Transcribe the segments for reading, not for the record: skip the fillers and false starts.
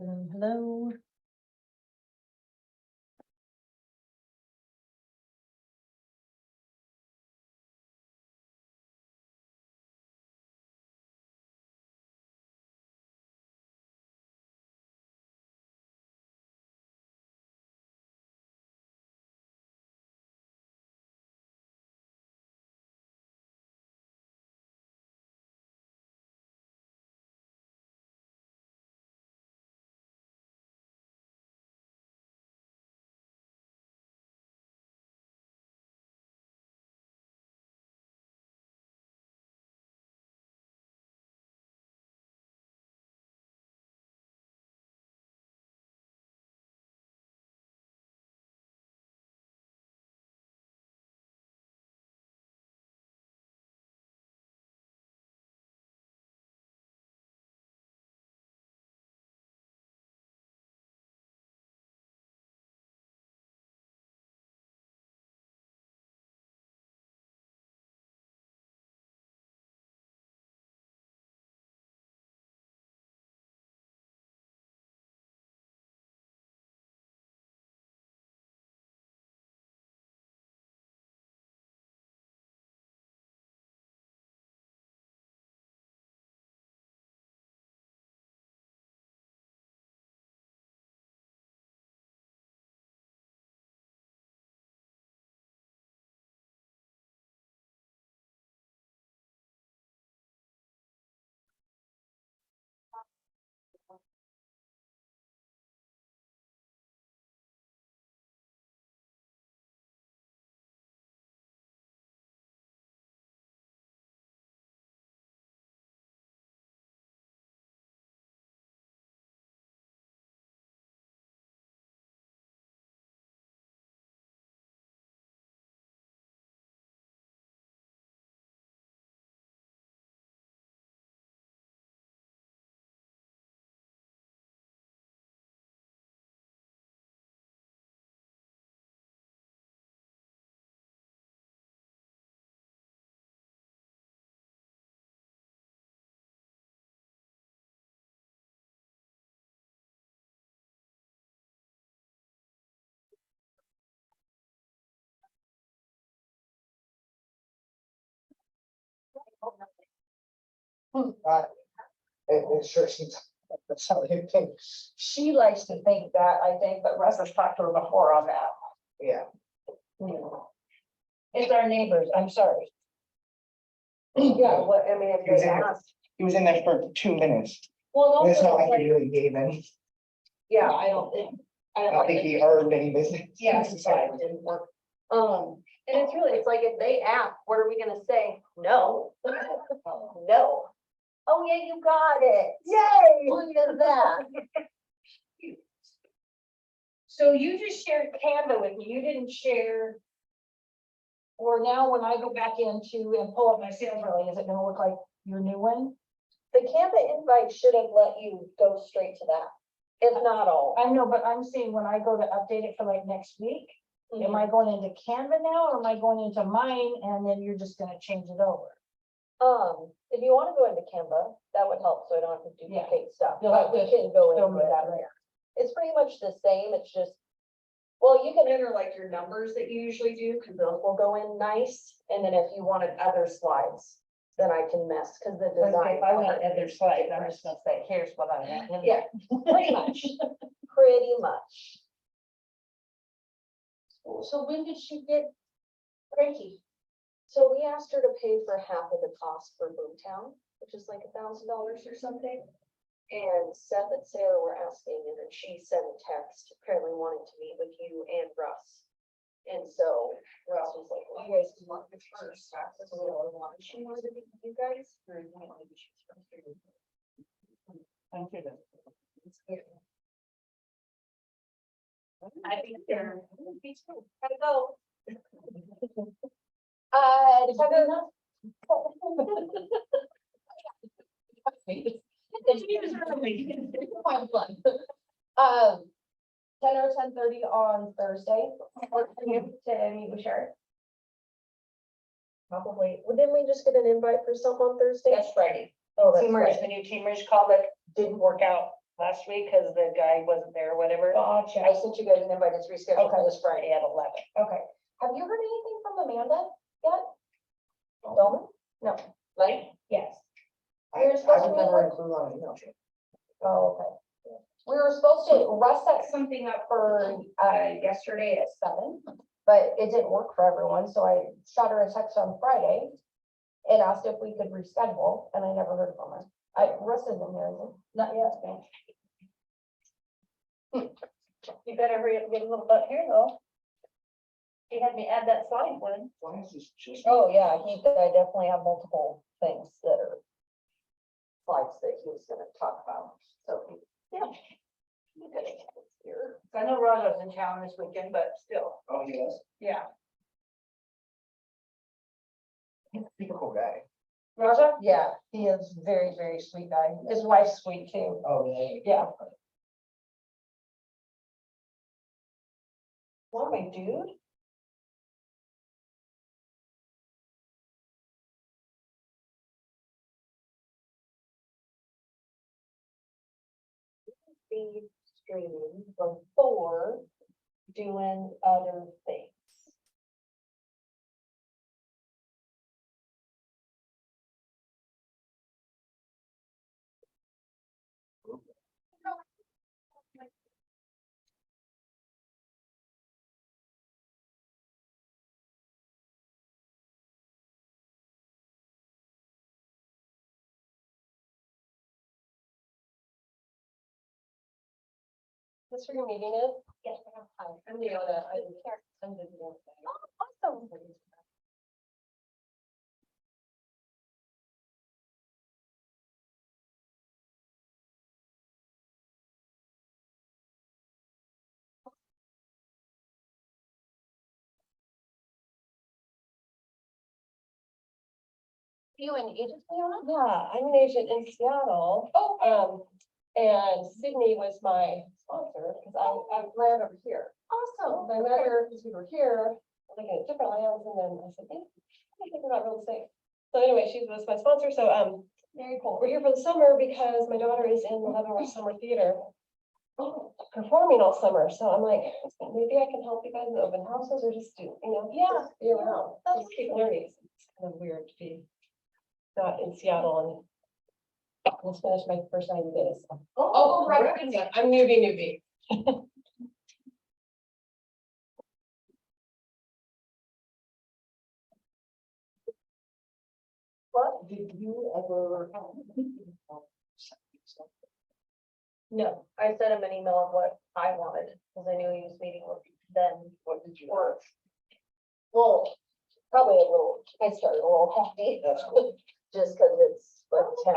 Hello. It sure seems that's how they think. She likes to think that, I think, but Russ has talked to her before on that. Yeah. It's our neighbors, I'm sorry. Yeah, what, I mean, if He was they in there. asked, He was in there for 2 minutes. well, And it's not also, like he really gave any. yeah, I don't think. I don't think he earned any business. Yeah, it didn't work. And it's really, it's like if they ask, what are we gonna say? No. No. Oh, yeah, you got it. Yay. Look at that. So you just shared Canva with me, you didn't share. Or now when I go back into and pull up my sales rally, is it gonna look like your new one? The Canva invite should have let you go straight to that, if not all. I know, but I'm saying when I go to update it for like next week, Mm-hmm. am I going into Canva now, or am I going into mine and then you're just gonna change it over? If you wanna go into Canva, that would help, so I don't have to duplicate stuff. You'll have We to can go show into me it. that later. It's pretty much the same, it's just, well, you can enter like your numbers that you usually do, because those will go in nice, and then if you wanted other slides, then I can mess, because the design. If I want other slides, I'm just gonna say, here's what I want. Yeah, pretty much, pretty much. So when did she get cranky? So we asked her to pay for half of the cost for Boomtown, which is like $1,000 or something. And Seth and Sarah were asking, and then she sent a text, apparently wanting to meet with you and Russ. And so Russ was like, well, you guys can want me first. That's what I wanted. She wanted to meet with you guys. I'm kidding. I think they're. Gotta go. Um, 10 or 10:30 on Thursday, or to meet with Sharon. Probably, well, didn't we just get an invite for some on Thursday? That's Friday. Oh, that's Teamers, right. the new Teamers call that didn't work out. last week because the guy wasn't there or whatever. Gotcha. I sent you guys an invite, it's rescheduled Okay. for this Friday at 11. Okay. Have you heard anything from Amanda yet? Dallman? No. Like, Yes. I would never include on an email chain. Oh, okay. We were supposed to, Russ set something up for, yesterday at 7, but it didn't work for everyone, so I shot her a text on Friday and asked if we could reschedule, and I never heard from her. Russ isn't here, is he? Not yet. You better hurry up and get a little butt here though. He had me add that slide one. Why is this just? Oh, yeah, I definitely have multiple things that are slides that he was gonna talk about, so. Yeah. You gotta get this here. I know Rhonda's in town this weekend, but still, Oh, yes, yeah. he's a super cool guy. Raja? Yeah, he is very, very sweet guy. His wife's sweet too. Oh, yeah. Yeah. Why, dude? Be streaming before doing other things. This for your meeting is? Yes, I'm Leona. I'm the. awesome. You an agent, Leona? Yeah, I'm an agent in Seattle. Oh, And Sydney was my sponsor because I ran over here. awesome. I met her because we were here looking at different lands and then I said, I think we're not real safe. So anyway, she was my sponsor. So Very cool. we're here for the summer because my daughter is in the Leavenworth Summer Theater performing all summer. So I'm like, maybe I can help you guys with open houses or just do, Yeah. just be around. Just keep learning. It's kind of weird to be not in Seattle and just finished my first 90 days. So. Oh, right. Yeah, I'm newbie. What did you ever? No, I sent him an email of what I wanted, because I knew he was meeting with them. What did you? Or, well, probably a little, I started a little happy. That's cool. Just cause it's like 10.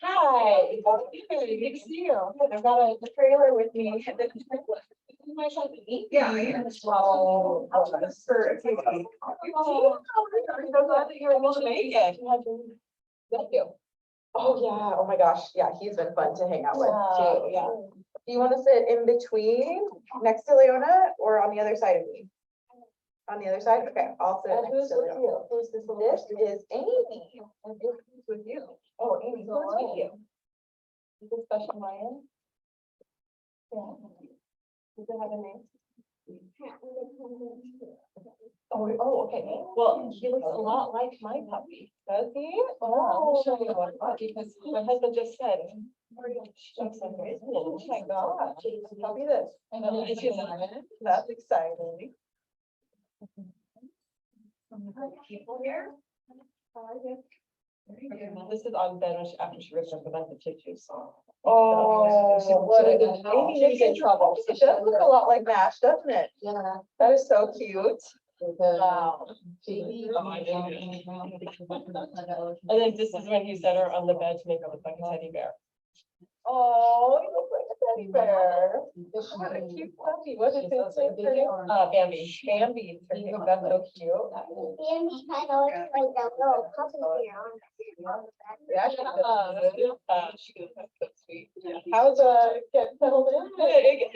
Hi, good to see you. I've got a trailer with me. My son to eat. Yeah. Well, that's for. Oh, I'm so glad that you're able to make it. Thank you. Oh, yeah, oh my gosh, yeah, he's been fun to hang out with too. Yeah. Do you wanna sit in between, next to Leona, or on the other side of me? On the other side, okay, I'll sit And next who's to with Leona. you? Who's this? This is Amy. And who's with you? Oh, Amy, who's with you? Is it special Ryan? Yeah. Does it have a name? Oh, okay. Well, he looks a lot like my puppy. Does he? Oh, I'll show you one because my husband just said. Oh my God. Copy this. That's exciting. People here? This is on bed after she ripped up the bunch of tissues, so. Oh, what a good. Amy's in trouble. It does look a lot like MASH, doesn't it? Yeah. That is so cute. Wow. And then this is when he set her on the bed to make her look like a teddy bear. Oh, you look like a teddy bear. What a cute puppy. What did it say for you? Bambi. Bambi. That's so cute. Bambi kind of looks like the little puppy bear on Yeah, she does. She goes, that's so sweet. How's getting settled in?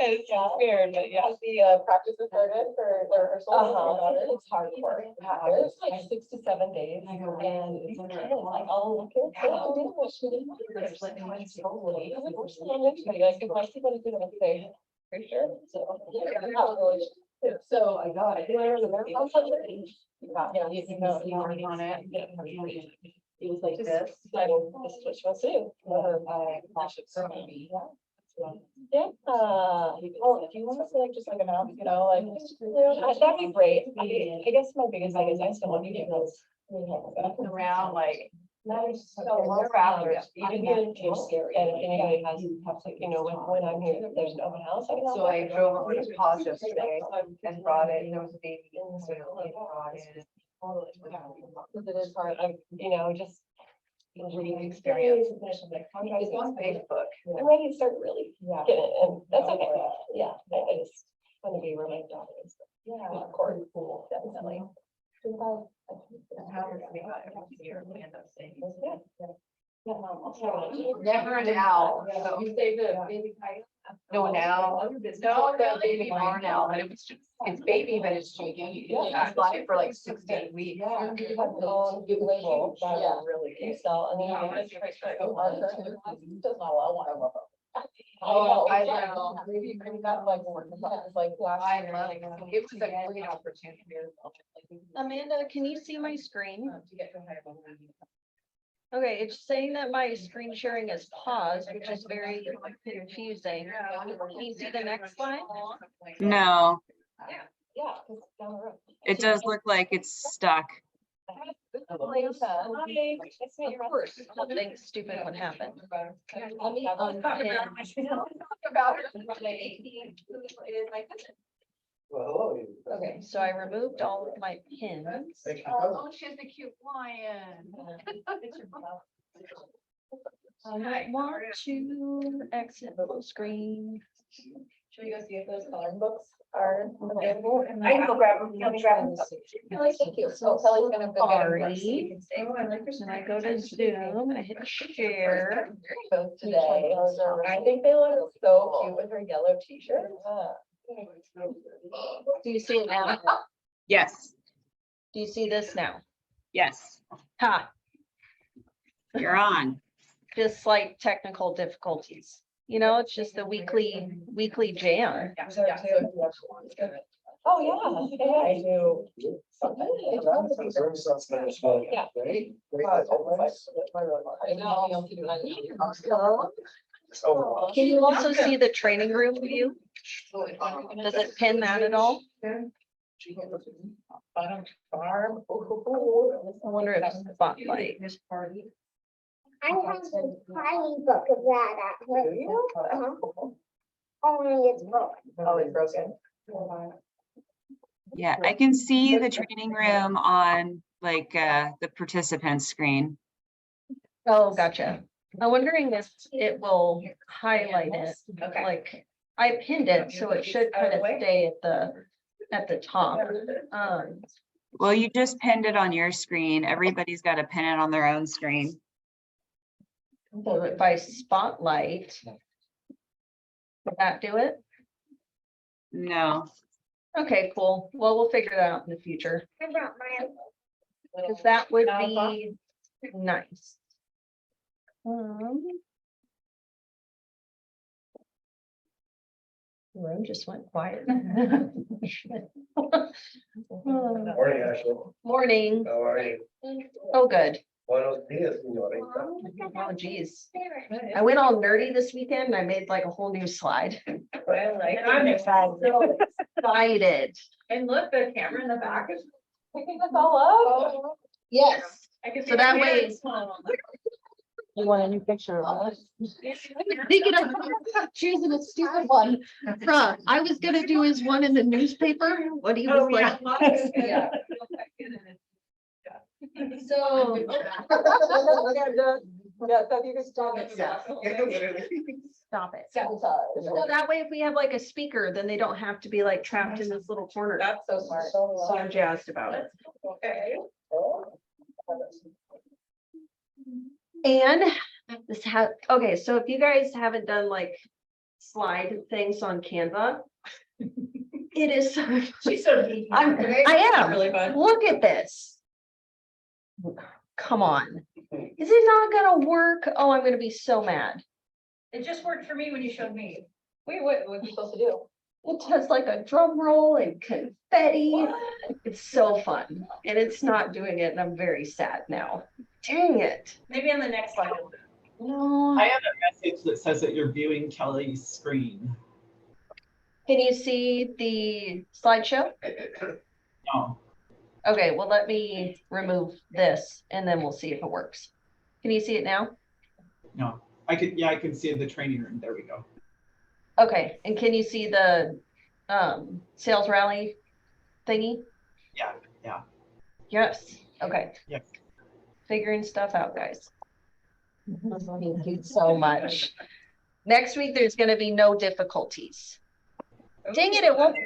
It's weird, but yeah. Has the practices started for the rehearsal? It's hardcore. It's like 6 to 7 days and it's kind of like all looking. Like, if I see what I do, I say, are you sure? So, yeah, I'm not really sure. So I got it. Yeah, you know, on it. It was like this. I don't, this is what she wants to do. Yeah, well, if you want to select just like an app, you know, like, that'd be great. I guess my biggest thing is I still want to get those. Around like. They're out there. Even if it's scary. And if anybody has, you know, when I'm here, if there's an open house. So I drove over to Pause yesterday and brought it, and there was a baby. So it brought it. Because it is hard, you know, just. Reading experience. It's on Facebook. I'm ready to start really getting it, and that's okay. Yeah, I just want to be where my daughter is. Yeah, of course, cool, definitely. Never an owl. So you say the baby kite? No, now, no, the baby Maher now, but it was just, it's baby, but it's gigantic. Yeah, it's live for like 16 weeks. Yeah. Really. So, and then Oh, I know. Maybe that's like more. Like, I love it. It was a great opportunity. Amanda, can you see my screen? Okay, it's saying that my screen sharing is paused, which is very confusing. Can you see the next slide? No, Yeah. 'Cause down the road. it does look like it's stuck. Of course, something stupid would happen. Let me Well, Okay, so I removed all of my pins. Oh, she has a cute lion. I want to exit full screen. Should we go see if those coloring books are available? I can go grab them. Let me grab them. Thank you. So Kelly's gonna go get them first, so you Sorry. can stay. And I go to Zoom, I hit share. Both today. I think they look so cute with her yellow t-shirt. Do you see it now? Yes, Do you see this now? yes, Ha, you're on. just slight technical difficulties. You know, it's just a weekly jam. Oh, yeah. I do. Can you also see the training room view? Does it pin that at all? Farm. I wonder if spotlight. I have a tiny book of that at home. Only it's broken. Oh, it's broken. Yeah, I can see the training room on like the participant screen. Oh, gotcha. I'm wondering if it will highlight it, Okay. like, I pinned it, so it should kind of stay at the top. Well, you just pinned it on your screen. Everybody's got to pin it on their own screen. So if I spotlight, would that do it? No, Okay, cool. Well, we'll figure that out in the future, I brought mine. because that would be nice. Room just went quiet. Morning, Ashley. Morning. How are you? Oh, good. Buenos dias, señorita. Oh, geez. I went all nerdy this weekend and I made like a whole new slide. I'm excited. Excited. And look, the camera in the back is picking us all up. Yes. So that way. You want a new picture of us? Thinking of choosing a stupid one. Bruh, I was gonna do his one in the newspaper, what he was like. Yeah. So. Yeah, so if you could stop it. Stop it. So that way, if we have like a speaker, then they don't have to be like trapped in this little corner. That's so smart. So I'm jazzed about it. Okay. And this okay, so if you guys haven't done like slide things on Canva. It is, She's so neat. I am. Really fun. Look at this. Come on. Is it not gonna work? Oh, I'm gonna be so mad. It just worked for me when you showed me. Wait, what are we supposed to do? It has like a drum roll and confetti. It's so fun. And it's not doing it and I'm very sad now. Dang it. Maybe on the next slide. No. I have a message that says that you're viewing Kelly's screen. Can you see the slideshow? No. Okay, well, let me remove this and then we'll see if it works. Can you see it now? No. I can see the training room. There we go. Okay, and can you see the sales rally thingy? Yeah. Yes, okay. Yes. Figuring stuff out, guys. Thank you so much. Next week, there's gonna be no difficulties. Dang it, it won't.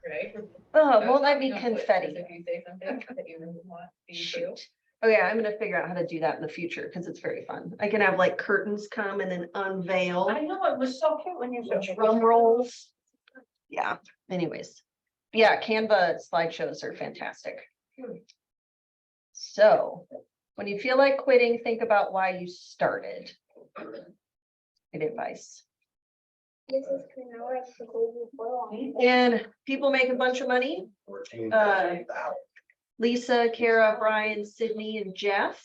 Right? Oh, it won't let me confetti. If you say something that you want these to. Oh yeah, I'm gonna figure out how to do that in the future because it's very fun. I can have like curtains come and then unveil. I know, it was so cute when you showed me. Drum rolls. Yeah, anyways. Yeah, Canva slideshows are fantastic. So when you feel like quitting, think about why you started. Good advice. This is canola for baby Boyle. And people make a bunch of money. Lisa, Kara, Brian, Sydney, and Jeff.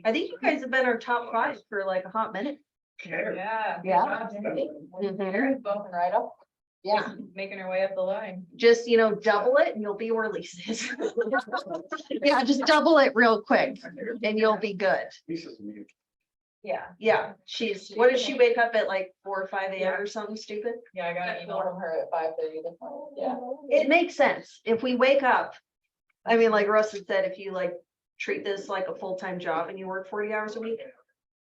I think you guys have been our top 5 for like a hot minute. Yeah. Yeah. Sharon's bumping right up, Yeah, making her way up the line. just, double it and you'll be where Lisa is. Yeah, just double it real quick and you'll be good. Yeah. Yeah, what does she wake up at like 4 or 5 a.m. or something stupid? Yeah, I got an email from her at 5:30 this morning. Yeah. It makes sense. If we wake up, I mean, like Russ had said, if you like treat this like a full-time job and you work 40 hours a week,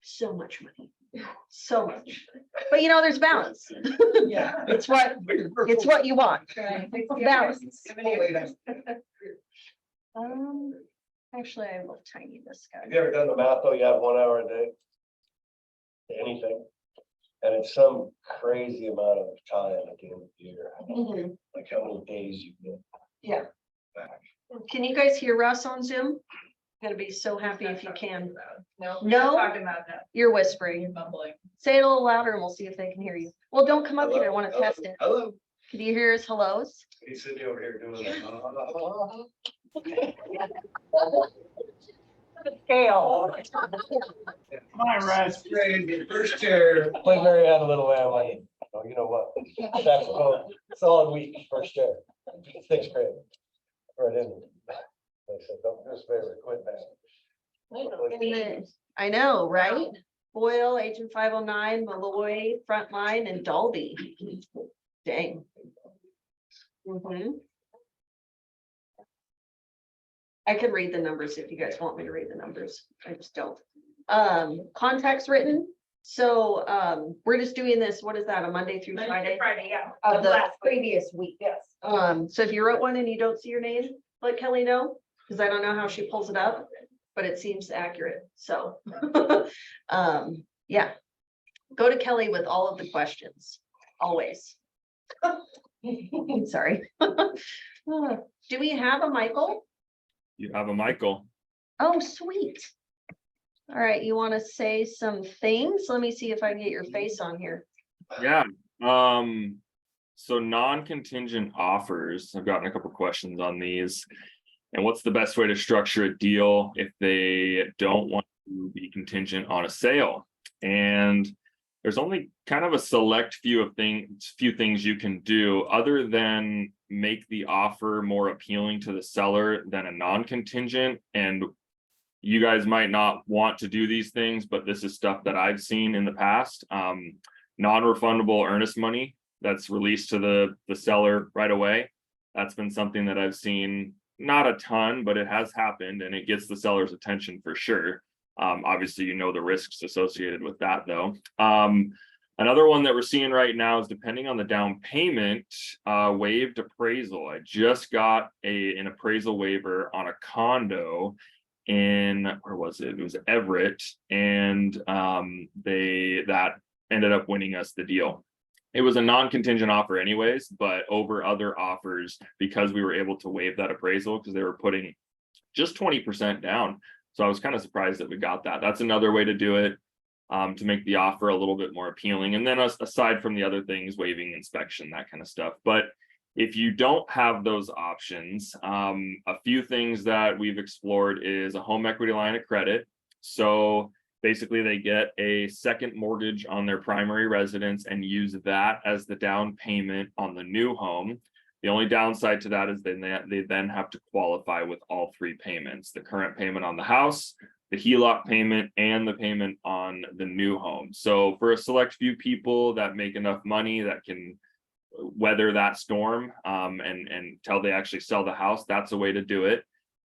so much money, so much. But there's balance. Yeah. It's what you want. Balance. Actually, I will tiny this Have guy. you ever done the math though? You have 1 hour a day? Anything? And it's some crazy amount of time at the end of the year. Mhm. Like how many days you get. Yeah. Back. Can you guys hear Russ on Zoom? Gonna be so happy if you can. No. No? We're not talking about that. You're You're whispering. mumbling. Say it a little louder and we'll see if they can hear you. Well, don't come up here. I want to Hello? test it. Hello. Can you hear his hellos? He's sitting over here doing that. Scale. My rest. First chair. Play Mary had a little lamb. Oh, you know what? That's a solid week, first chair. 6th grade. Right in. They said, don't do us a favor, quit that. I know, right? Boyle, Agent 509, Meloy, Frontline, and Dalby. Dang. I can read the numbers if you guys want me to read the numbers. I just don't. Contacts written. So we're just doing this, what is that, a Monday through Friday? Friday, yeah. Of the last week. previous week. Yes. So if you wrote one and you don't see your name, let Kelly know, because I don't know how she pulls it up, but it seems accurate, so. Yeah. Go to Kelly with all of the questions, always. Sorry. Do we have a Michael? You have a Michael. Oh, sweet. All right, you want to say some things? Let me see if I can get your face on here. Yeah. So non-contingent offers, I've gotten a couple questions on these. And what's the best way to structure a deal if they don't want to be contingent on a sale? And there's only kind of a select few things you can do other than make the offer more appealing to the seller than a non-contingent. And you guys might not want to do these things, but this is stuff that I've seen in the past. Non-refundable earnest money that's released to the seller right away. That's been something that I've seen, not a ton, but it has happened, and it gets the seller's attention for sure. Obviously, the risks associated with that though. Another one that we're seeing right now is, depending on the down payment, waived appraisal. I just got an appraisal waiver on a condo in, where was it? It was Everett, and that ended up winning us the deal. It was a non-contingent offer anyways, but over other offers, because we were able to waive that appraisal, because they were putting just 20% down. So I was kind of surprised that we got that. That's another way to do it. to make the offer a little bit more appealing. And then aside from the other things, waiving inspection, that kind of stuff. But if you don't have those options, a few things that we've explored is a home equity line of credit. So basically they get a second mortgage on their primary residence and use that as the down payment on the new home. The only downside to that is they then have to qualify with all three payments: the current payment on the house, the HELOC payment, and the payment on the new home. So for a select few people that make enough money that can weather that storm and until they actually sell the house, that's a way to do it.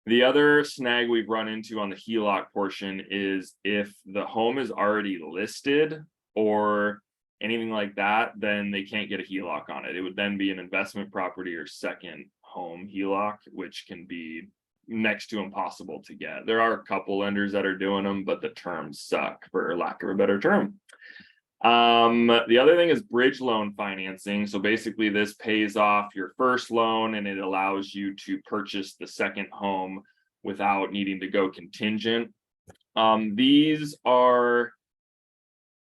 The other snag we've run into on the HELOC portion is if the home is already listed or anything like that, then they can't get a HELOC on it. It would then be an investment property or second home HELOC, which can be next to impossible to get. There are a couple lenders that are doing them, but the terms suck, for lack of a better term. The other thing is bridge loan financing. So basically this pays off your first loan and it allows you to purchase the second home without needing to go contingent.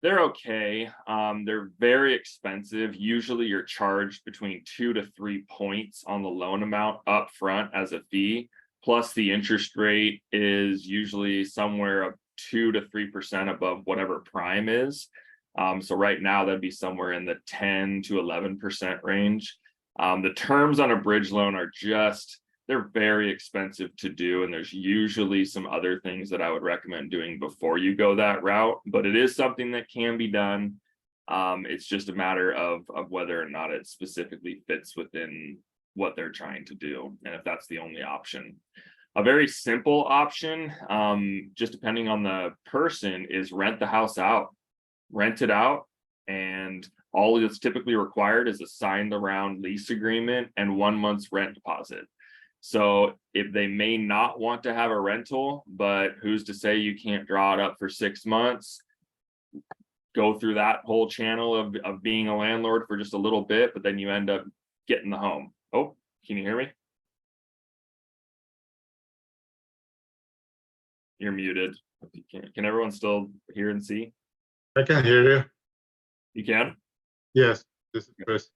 They're okay. They're very expensive. Usually you're charged between 2 to 3 points on the loan amount up front as a fee. Plus the interest rate is usually somewhere 2 to 3% above whatever prime is. So right now that'd be somewhere in the 10 to 11% range. The terms on a bridge loan are they're very expensive to do. And there's usually some other things that I would recommend doing before you go that route, but it is something that can be done. It's just a matter of whether or not it specifically fits within what they're trying to do. And if that's the only option. A very simple option, just depending on the person, is rent the house out. Rent it out, and all that's typically required is a signed around lease agreement and 1 month's rent deposit. So if they may not want to have a rental, but who's to say you can't draw it up for 6 months, go through that whole channel of being a landlord for just a little bit, but then you end up getting the home. Oh, can you hear me? You're muted. Can everyone still hear and see? I can hear you. You can? Yes, this is Chris.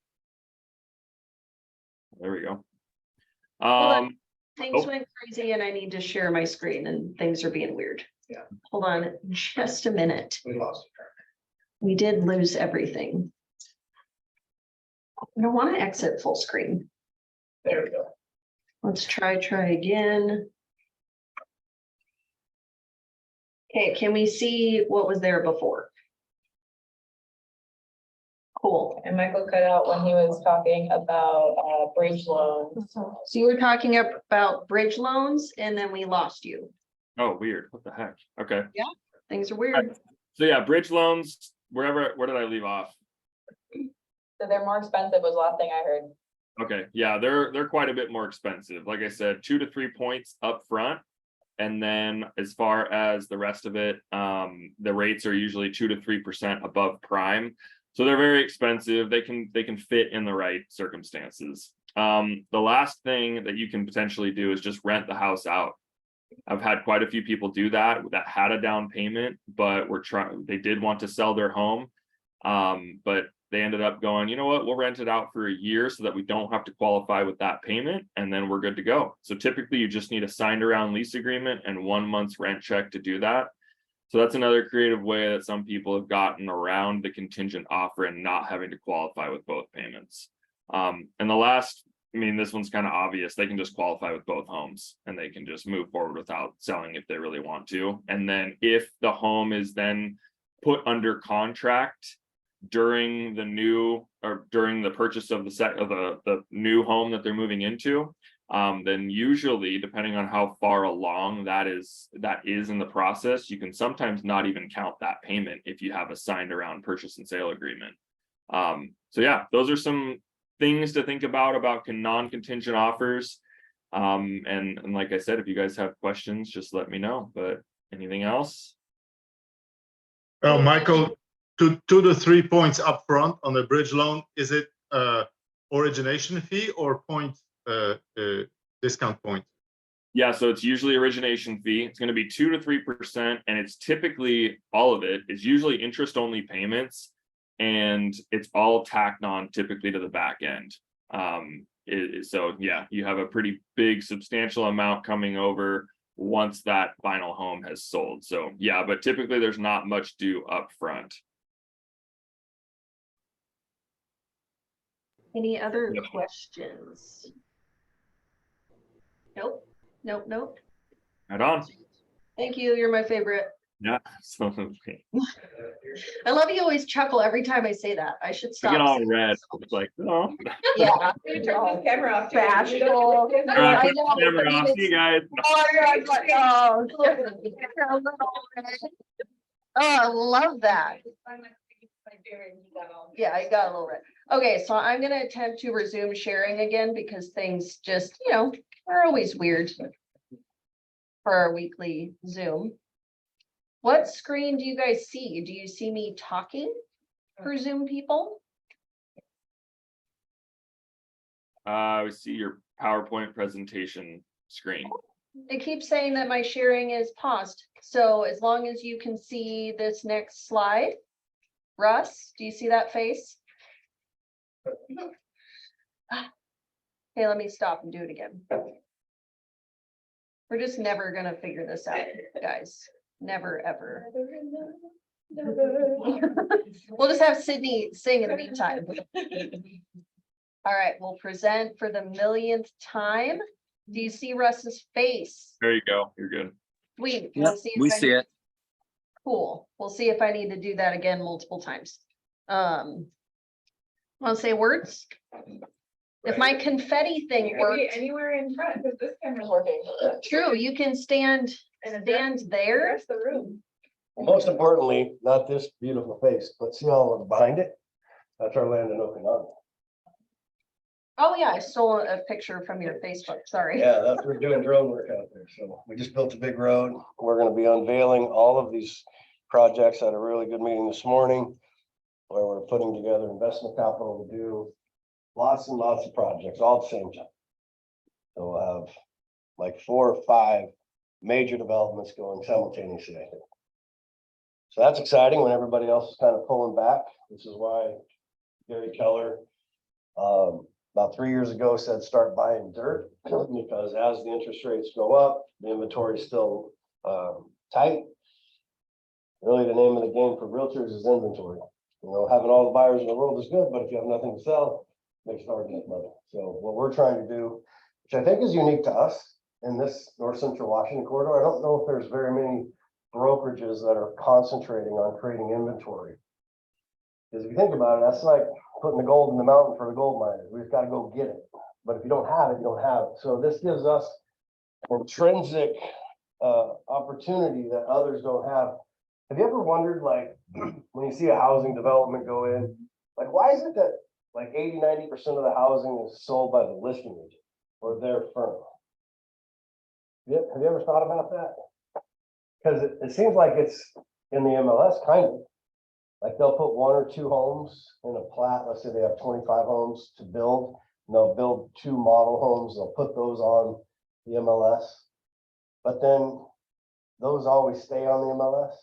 There we go. Things went crazy and I need to share my screen and things are being weird. Yeah. Hold on just a minute. We lost it. We did lose everything. I don't want to exit full screen. There we go. Let's try again. Okay, can we see what was there before? Cool. And Michael cut out when he was talking about bridge loans. So you were talking about bridge loans and then we lost you. Oh, weird. What the heck? Okay. Things are weird. So yeah, bridge loans, where did I leave off? So they're more expensive was the last thing I heard. Okay, yeah, they're quite a bit more expensive. Like I said, 2 to 3 points up front. And then as far as the rest of it, the rates are usually 2 to 3% above prime. So they're very expensive. They can fit in the right circumstances. The last thing that you can potentially do is just rent the house out. I've had quite a few people do that had a down payment, but they did want to sell their home. But they ended up going, you know what, we'll rent it out for a year so that we don't have to qualify with that payment, and then we're good to go. So typically you just need a signed around lease agreement and 1 month's rent check to do that. So that's another creative way that some people have gotten around the contingent offer and not having to qualify with both payments. And the last, this one's kind of obvious. They can just qualify with both homes and they can just move forward without selling if they really want to. And then if the home is then put under contract during the purchase of the new home that they're moving into, then usually, depending on how far along that is in the process, you can sometimes not even count that payment if you have a signed around purchase and sale agreement. So yeah, those are some things to think about non-contingent offers. And like I said, if you guys have questions, just let me know. But anything else? Oh, Michael, 2 to 3 points up front on the bridge loan. Is it origination fee or point discount point? Yeah, so it's usually origination fee. It's gonna be 2 to 3%, and it's typically, all of it is usually interest-only payments. And it's all tacked on typically to the back end. So yeah, you have a pretty big substantial amount coming over once that final home has sold. So yeah, but typically there's not much due up front. Any other Yep. questions? Nope, nope, nope. Right on. Thank you, you're my favorite. Yeah. So okay. I love you always chuckle every time I say that. I should I stop. get all saying red. that. It's like, oh. Yeah. Turn the camera off. Bashful. All right, I put the know, camera but off. even- See you guys. Oh, you're like, oh, look at me. You're a little red. Oh, I love that. Yeah, I got a little red. Okay, so I'm gonna attempt to resume sharing again because things just, are always weird for our weekly Zoom. What screen do you guys see? Do you see me talking for Zoom people? I see your PowerPoint presentation screen. It keeps saying that my sharing is paused. So as long as you can see this next slide. Russ, do you see that face? Okay, let me stop and do it again. We're just never gonna figure this out, guys. Never, ever. We'll just have Sydney sing in the meantime. All right, we'll present for the millionth time. Do you see Russ's face? There you go. You're good. We See it. Cool. We'll see if I need to do that again multiple times. Want to say words? If my confetti thing You could be worked, anywhere in front, because this camera's working. true, you can stand there. There's the room. Most importantly, not this beautiful face, but see all behind it? That's our land in Okanagan. Oh, yeah, I stole a picture from your Facebook, sorry. Yeah, that's, we're doing drone work out there. So we just built a big road. We're gonna be unveiling all of these projects at a really good meeting this morning. Where we're putting together investment capital to do lots and lots of projects all at the same time. So we'll have like 4 or 5 major developments going simultaneously, I think. So that's exciting when everybody else is kind of pulling back. This is why Gary Keller, about 3 years ago said, start buying dirt, because as the interest rates go up, the inventory is still tight. Really, the name of the game for realtors is inventory. Having all the buyers in the world is good, but if you have nothing to sell, it makes it hard to make money. So what we're trying to do, which I think is unique to us in this North Central Washington corridor, I don't know if there's very many brokerages that are concentrating on creating inventory. Because if you think about it, that's like putting the gold in the mountain for the gold miners. We just got to go get it. But if you don't have it, you don't have it. So this gives us intrinsic opportunity that others don't have. Have you ever wondered, like, when you see a housing development go in, like, why is it that like 80–90% of the housing is sold by the listing agent or their firm? Have you ever thought about that? Because it seems like it's in the MLS kind of. Like they'll put 1 or 2 homes in a plat. Let's say they have 25 homes to build, and they'll build 2 model homes. They'll put those on the MLS, but then those always stay on the MLS.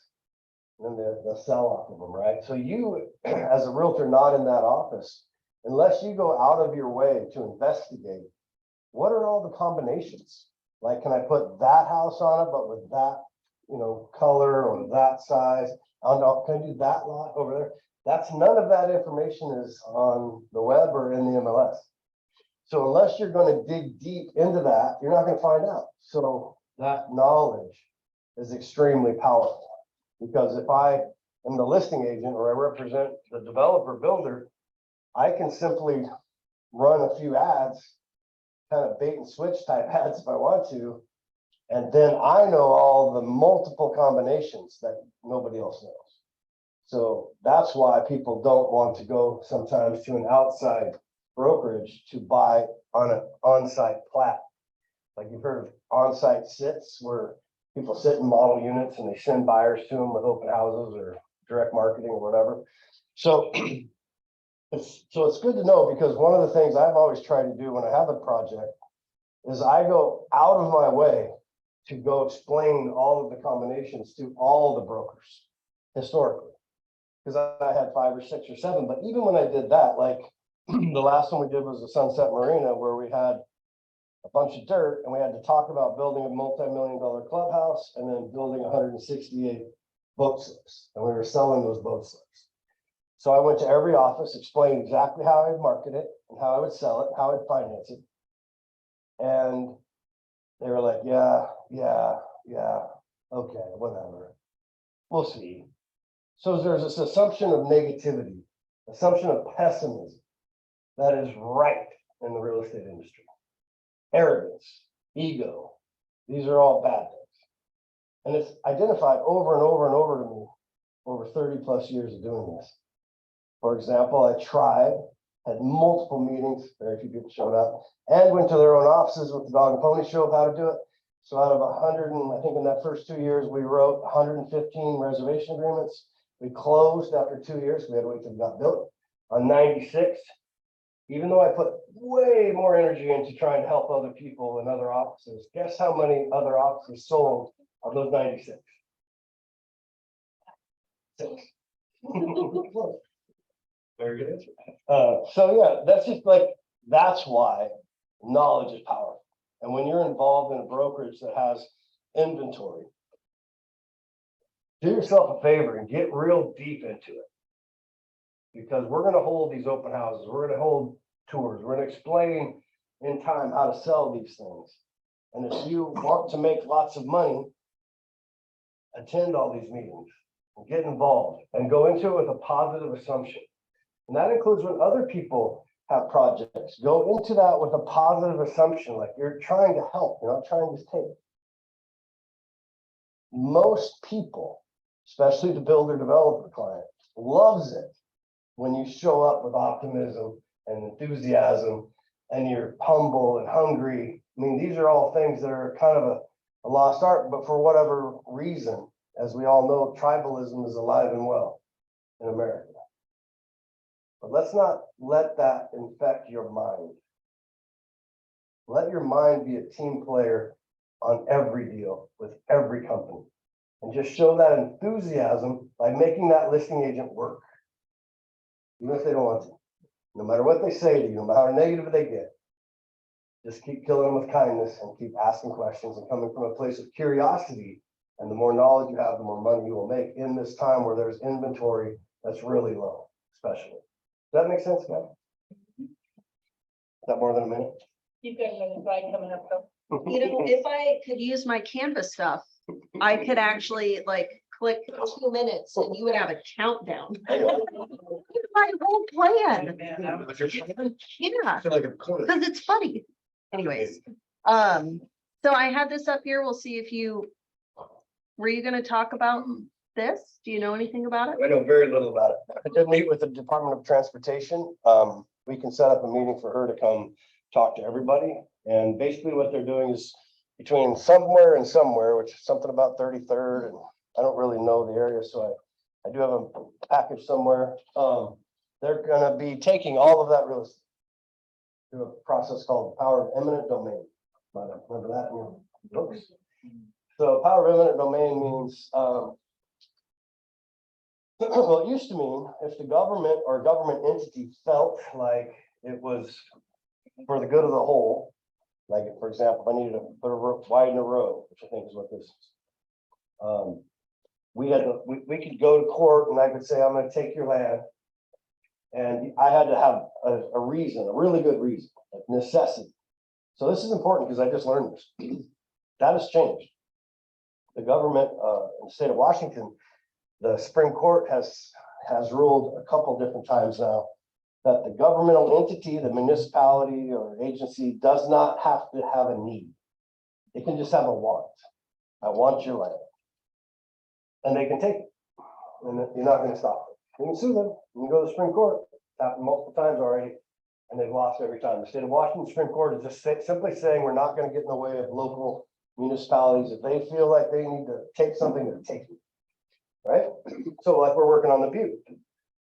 And then they'll sell off of them, right? So you, as a realtor not in that office, unless you go out of your way to investigate, what are all the combinations? Like, can I put that house on it, but with that, color or that size? Can I do that lot over there? That's none of that information is on the web or in the MLS. So unless you're going to dig deep into that, you're not going to find out. So that knowledge is extremely powerful. Because if I am the listing agent or I represent the developer builder, I can simply run a few ads, kind of bait and switch type ads if I want to. And then I know all the multiple combinations that nobody else knows. So that's why people don't want to go sometimes to an outside brokerage to buy on an on-site plat. Like you've heard of on-site sits where people sit in model units and they send buyers to them with open houses or direct marketing or whatever. So it's good to know, because one of the things I've always tried to do when I have a project is I go out of my way to go explain all of the combinations to all the brokers historically. Because I had 5 or 6 or 7, but even when I did that, like the last one we did was the Sunset Marina, where we had a bunch of dirt and we had to talk about building a multi-million-dollar clubhouse and then building 168 boat slips. And we were selling those boat slips. So I went to every office, explained exactly how I'd market it and how I would sell it, how I'd finance it. And they were like, yeah, okay, whatever. We'll see. So there's this assumption of negativity, assumption of pessimism that is right in the real estate industry. Arrogance, ego, these are all bad things. And it's identified over and over and over to me over 30 plus years of doing this. For example, I tried, had multiple meetings, very few people showed up, and went to their own offices with the dog and pony show of how to do it. So out of 100, and I think in that first 2 years, we wrote 115 reservation agreements. We closed after 2 years. We had to wait till it got built on 96. Even though I put way more energy into trying to help other people in other offices, guess how many other offices sold of those 96? 6. Very good answer. So yeah, that's just like, that's why knowledge is powerful. And when you're involved in a brokerage that has inventory, do yourself a favor and get real deep into it. Because we're going to hold these open houses, we're going to hold tours, we're going to explain in time how to sell these things. And if you want to make lots of money, attend all these meetings and get involved and go into it with a positive assumption. And that includes when other people have projects. Go into that with a positive assumption, like you're trying to help, you're not trying to take. Most people, especially the builder developer client, loves it when you show up with optimism and enthusiasm and you're humble and hungry. I mean, these are all things that are kind of a lost art, but for whatever reason, as we all know, tribalism is alive and well in America. But let's not let that infect your mind. Let your mind be a team player on every deal with every company. And just show that enthusiasm by making that listing agent work. Even if they don't want to. No matter what they say to you, no matter how negative they get. Just keep killing them with kindness and keep asking questions and coming from a place of curiosity. And the more knowledge you have, the more money you will make in this time where there's inventory that's really low, especially. Does that make sense, guys? Is that more than a minute? You've got another slide coming up though. You know, if I could use my Canvas stuff, I could actually like click 2 minutes and you would have a countdown. My whole plan. Yeah, because it's funny. Anyways, so I had this up here. We'll see if you, were you gonna talk about this? Do you know anything about it? I know very little about it. I did meet with the Department of Transportation. We can set up a meeting for her to come talk to everybody. And basically what they're doing is between somewhere and somewhere, which is something about 33rd, and I don't really know the area, so I do have a package somewhere. They're gonna be taking all of that real estate through a process called power of eminent domain. Might remember that in your books. So power of eminent domain means well, it used to mean if the government or government entity felt like it was for the good of the whole, like for example, if I needed to widen a road, which I think is what this is. We could go to court and I could say, I'm going to take your land. And I had to have a reason, a really good reason, like necessity. So this is important because I just learned this. That has changed. The government in the state of Washington, the Supreme Court has ruled a couple different times now that the governmental entity, the municipality or agency does not have to have a need. It can just have a want. I want your land. And they can take it. And you're not going to stop it. You can sue them. You can go to the Supreme Court. It's happened multiple times already. And they've lost every time. The state of Washington Supreme Court is just simply saying we're not going to get in the way of local municipalities. If they feel like they need to take something, they're taking it. Right? So like we're working on the Butte.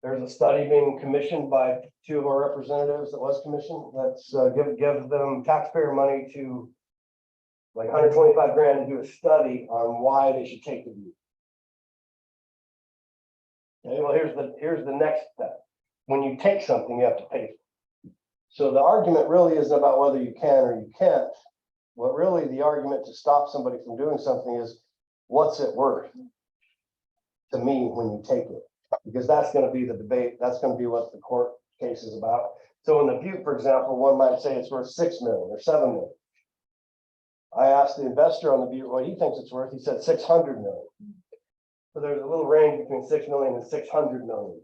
There's a study being commissioned by two of our representatives that was commissioned. Let's give them taxpayer money to like 125 grand to do a study on why they should take the view. Okay, well, here's the next step. When you take something, you have to pay for it. So the argument really isn't about whether you can or you can't. What really the argument to stop somebody from doing something is, what's it worth to me when you take it? Because that's going to be the debate. That's going to be what the court case is about. So in the Butte, for example, one might say it's worth 6 million or 7 million. I asked the investor on the Butte what he thinks it's worth. He said 600 million. So there's a little range between 6 million and 600 million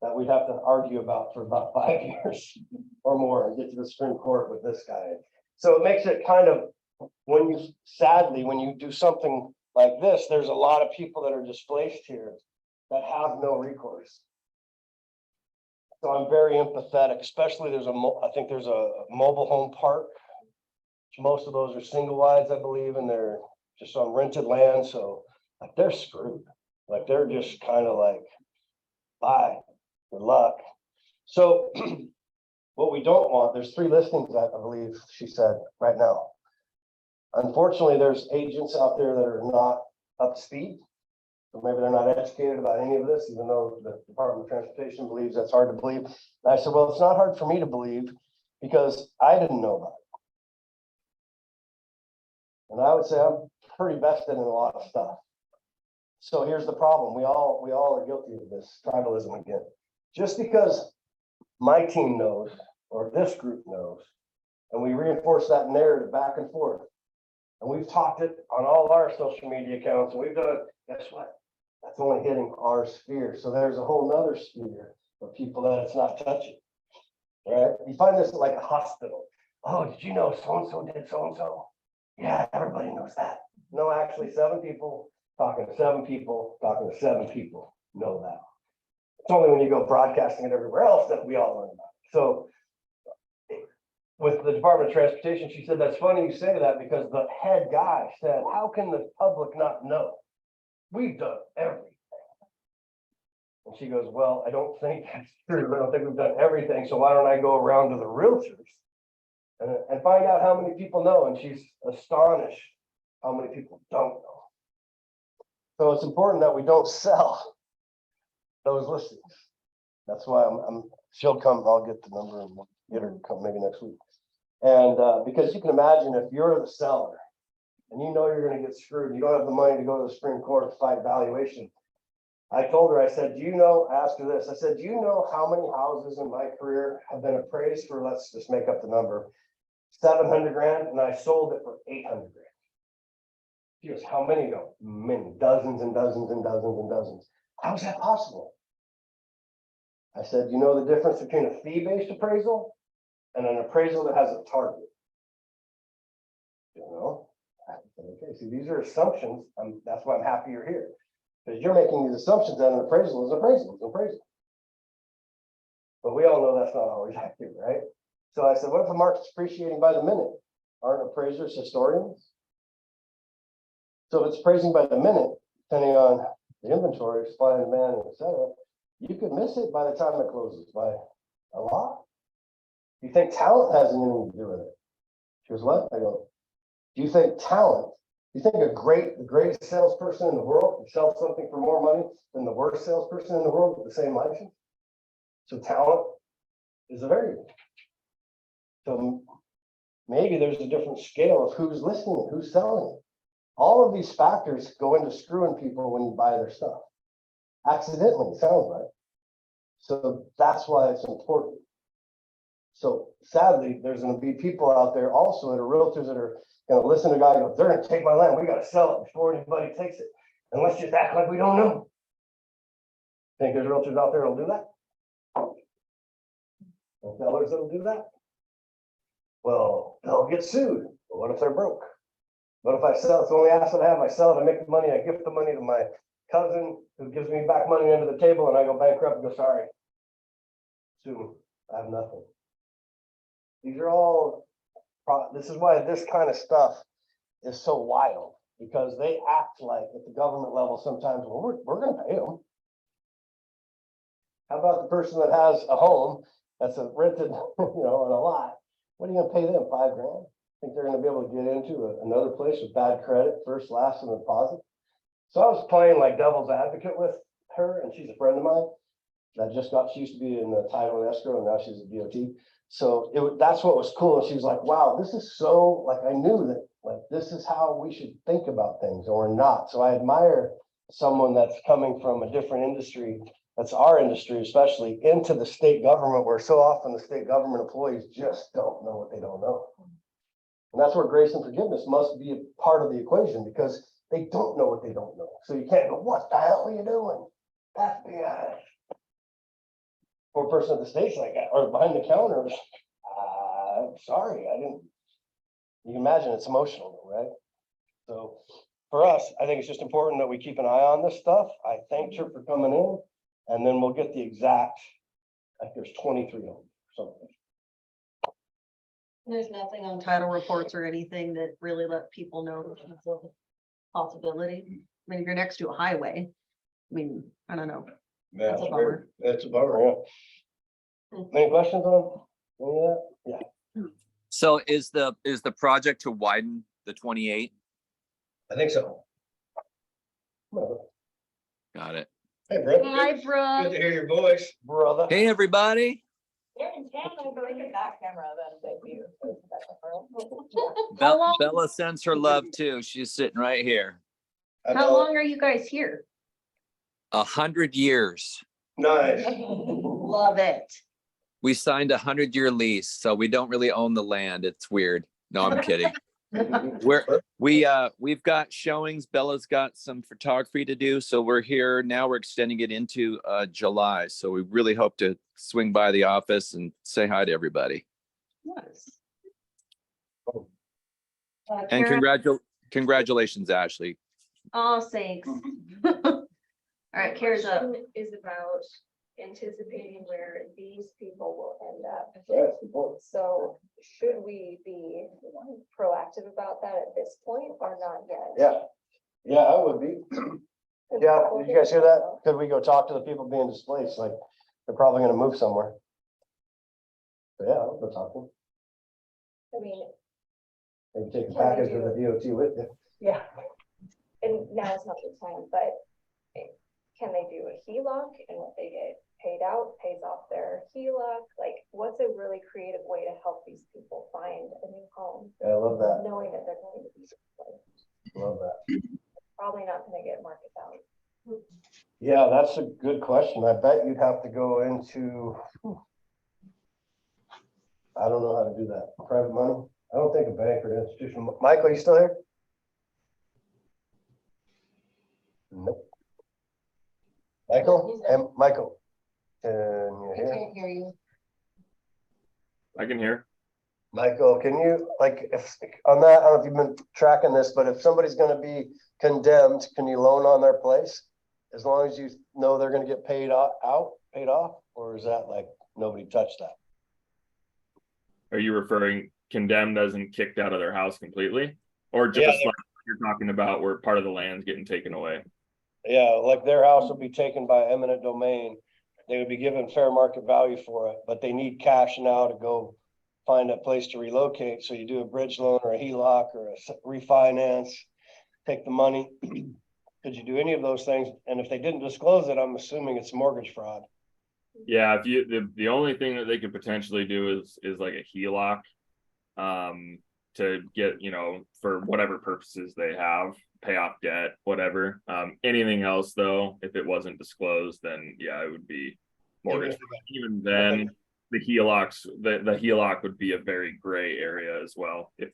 that we'd have to argue about for about 5 years or more and get to the Supreme Court with this guy. So it makes it kind of, when you do something like this, there's a lot of people that are displaced here that have no recourse. So I'm very empathetic, especially I think there's a mobile home park. Most of those are single wides, I believe, and they're just on rented land. So like they're screwed. Like they're just kind of like, bye, good luck. So what we don't want, there's 3 listings, I believe she said right now. Unfortunately, there's agents out there that are not up to speed. Or maybe they're not educated about any of this, even though the Department of Transportation believes that's hard to believe. And I said, well, it's not hard for me to believe because I didn't know about it. And I would say I'm pretty vested in a lot of stuff. So here's the problem. We all are guilty of this tribalism again. Just because my team knows or this group knows, and we reinforce that narrative back and forth. And we've talked it on all our social media accounts, and we've done, guess what? That's only hitting our sphere. So there's a whole nother sphere of people that it's not touching. Right? You find this like a hospital. Oh, did you know so-and-so did so-and-so? Yeah, everybody knows that. No, actually 7 people talking to 7 people, talking to 7 people know that. It's only when you go broadcasting it everywhere else that we all learn about it. So with the Department of Transportation, she said, that's funny you say that because the head guy said, how can the public not know? We've done everything. And she goes, well, I don't think that's true. I don't think we've done everything. So why don't I go around to the realtors and find out how many people know? And she's astonished how many people don't know. So it's important that we don't sell those listings. That's why she'll come, I'll get the number and we'll get her to come maybe next week. And because you can imagine if you're the seller and you know you're going to get screwed, you don't have the money to go to the Supreme Court to fight valuation. I told her, I said, do you know, I asked her this, I said, do you know how many houses in my career have been appraised for, let's just make up the number, 700 grand, and I sold it for 800 grand. She goes, how many go? Many, dozens and dozens and dozens and dozens. How is that possible? I said, you know the difference between a fee-based appraisal and an appraisal that has a target? You know, I said, okay, see, these are assumptions. That's why I'm happy you're here. Because you're making these assumptions that an appraisal is appraisal, is appraisal. But we all know that's not always accurate, right? So I said, what if the market's appreciating by the minute? Aren't appraisers historians? So if it's appraising by the minute, depending on the inventory, supply and demand, et cetera, you could miss it by the time it closes by a lot. You think talent has anything to do with it? She goes, what? I go, do you think talent, you think the greatest salesperson in the world can sell something for more money than the worst salesperson in the world with the same license? So talent is a variable. So maybe there's a different scale of who's listening it, who's selling it. All of these factors go into screwing people when you buy their stuff. Accidentally, it sounds like. So that's why it's important. So sadly, there's going to be people out there also that are realtors that are going to listen to a guy go, they're going to take my land. We got to sell it before anybody takes it. And let's just act like we don't know. Think there's realtors out there that'll do that? And sellers that'll do that? Well, they'll get sued. But what if they're broke? What if I sell? It's the only asset I have. I sell it, I make the money, I gift the money to my cousin who gives me back money under the table, and I go bankrupt and go, sorry. Soon, I have nothing. These are all, this is why this kind of stuff is so wild, because they act like at the government level sometimes, well, we're going to pay them. How about the person that has a home that's a rented, on a lot? What are you gonna pay them, $5,000? Think they're gonna be able to get into another place with bad credit, first, last, and deposit? So I was playing like devil's advocate with her, and she's a friend of mine. She used to be in the title and escrow, and now she's a DOT. So that's what was cool. And she was like, wow, this is so, like, I knew that, like, this is how we should think about things, or not. So I admire someone that's coming from a different industry, that's our industry, especially into the state government, where so often the state government employees just don't know what they don't know. And that's where grace and forgiveness must be a part of the equation, because they don't know what they don't know. So you can't go, what the hell are you doing? FBI. Poor person at the station like that, or behind the counter. Sorry, I didn't. You can imagine it's emotional, right? So for us, I think it's just important that we keep an eye on this stuff. I thanked her for coming in, and then we'll get the exact, I think there's 23 of them, something. There's nothing on title reports or anything that really let people know it's a possibility. I mean, if you're next to a highway, I mean, I don't know. Yeah, That's a bummer. That's a bummer, yeah. Any questions on any of that? Yeah, So is the project to widen the 28? I think so. Got it. Hey, brother. Hi, Good Brooke. to hear your voice, brother. Hey, everybody. They're in town, I'm going to that camera then, thank you. Bella sends her love too. She's sitting right here. How long are you guys here? 100 years. Nice. Love it. We signed a 100-year lease, so we don't really own the land. It's weird. No, I'm kidding. We've got showings. Bella's got some photography to do, so we're here now. We're extending it into July, so we really hope to swing by the office and say hi to everybody. Nice. And Kara- congratulations, Ashley. Oh, thanks. All right, Kara's up. Is about anticipating where these people will end up. Right. So should we be proactive about that at this point or not yet? Yeah, I would be. Yeah, did you guys hear that? Could we go talk to the people being displaced? Like, they're probably gonna move somewhere. So, yeah, I'll go talk to them. I mean, Maybe take a package to the DOT with you. yeah. And now is not the time, but can they do a HELOC and what they get paid out pays off their HELOC? Like, what's a really creative way to help these people find a new home? Yeah, I love that. Knowing that they're going to be displaced. Love that. Probably not gonna get market value. Yeah, that's a good question. I bet you'd have to go into, I don't know how to do that. Private money? I don't think a bank or an institution. Michael, you still here? Nope. Michael, and Michael, can you hear? Can't hear you. I can hear. Michael, can you, like, if on that, I don't know if you've been tracking this, but if somebody's gonna be condemned, can you loan on their place? As long as you know they're gonna get paid off, or is that like, nobody touched that? Are you referring condemned as in kicked out of their house completely? Or just Yeah, like you're talking about where part of the land's getting taken away? Yeah, like their house would be taken by eminent domain. They would be given fair market value for it, but they need cash now to go find a place to relocate. So you do a bridge loan or a HELOC or a refinance, take the money. Could you do any of those things? And if they didn't disclose it, I'm assuming it's mortgage fraud. Yeah, if you the only thing that they could potentially do is like a HELOC to get, for whatever purposes they have, pay off debt, whatever. Anything else though, if it wasn't disclosed, then yeah, it would be mortgage. Even then, the HELOC would be a very gray area as well. If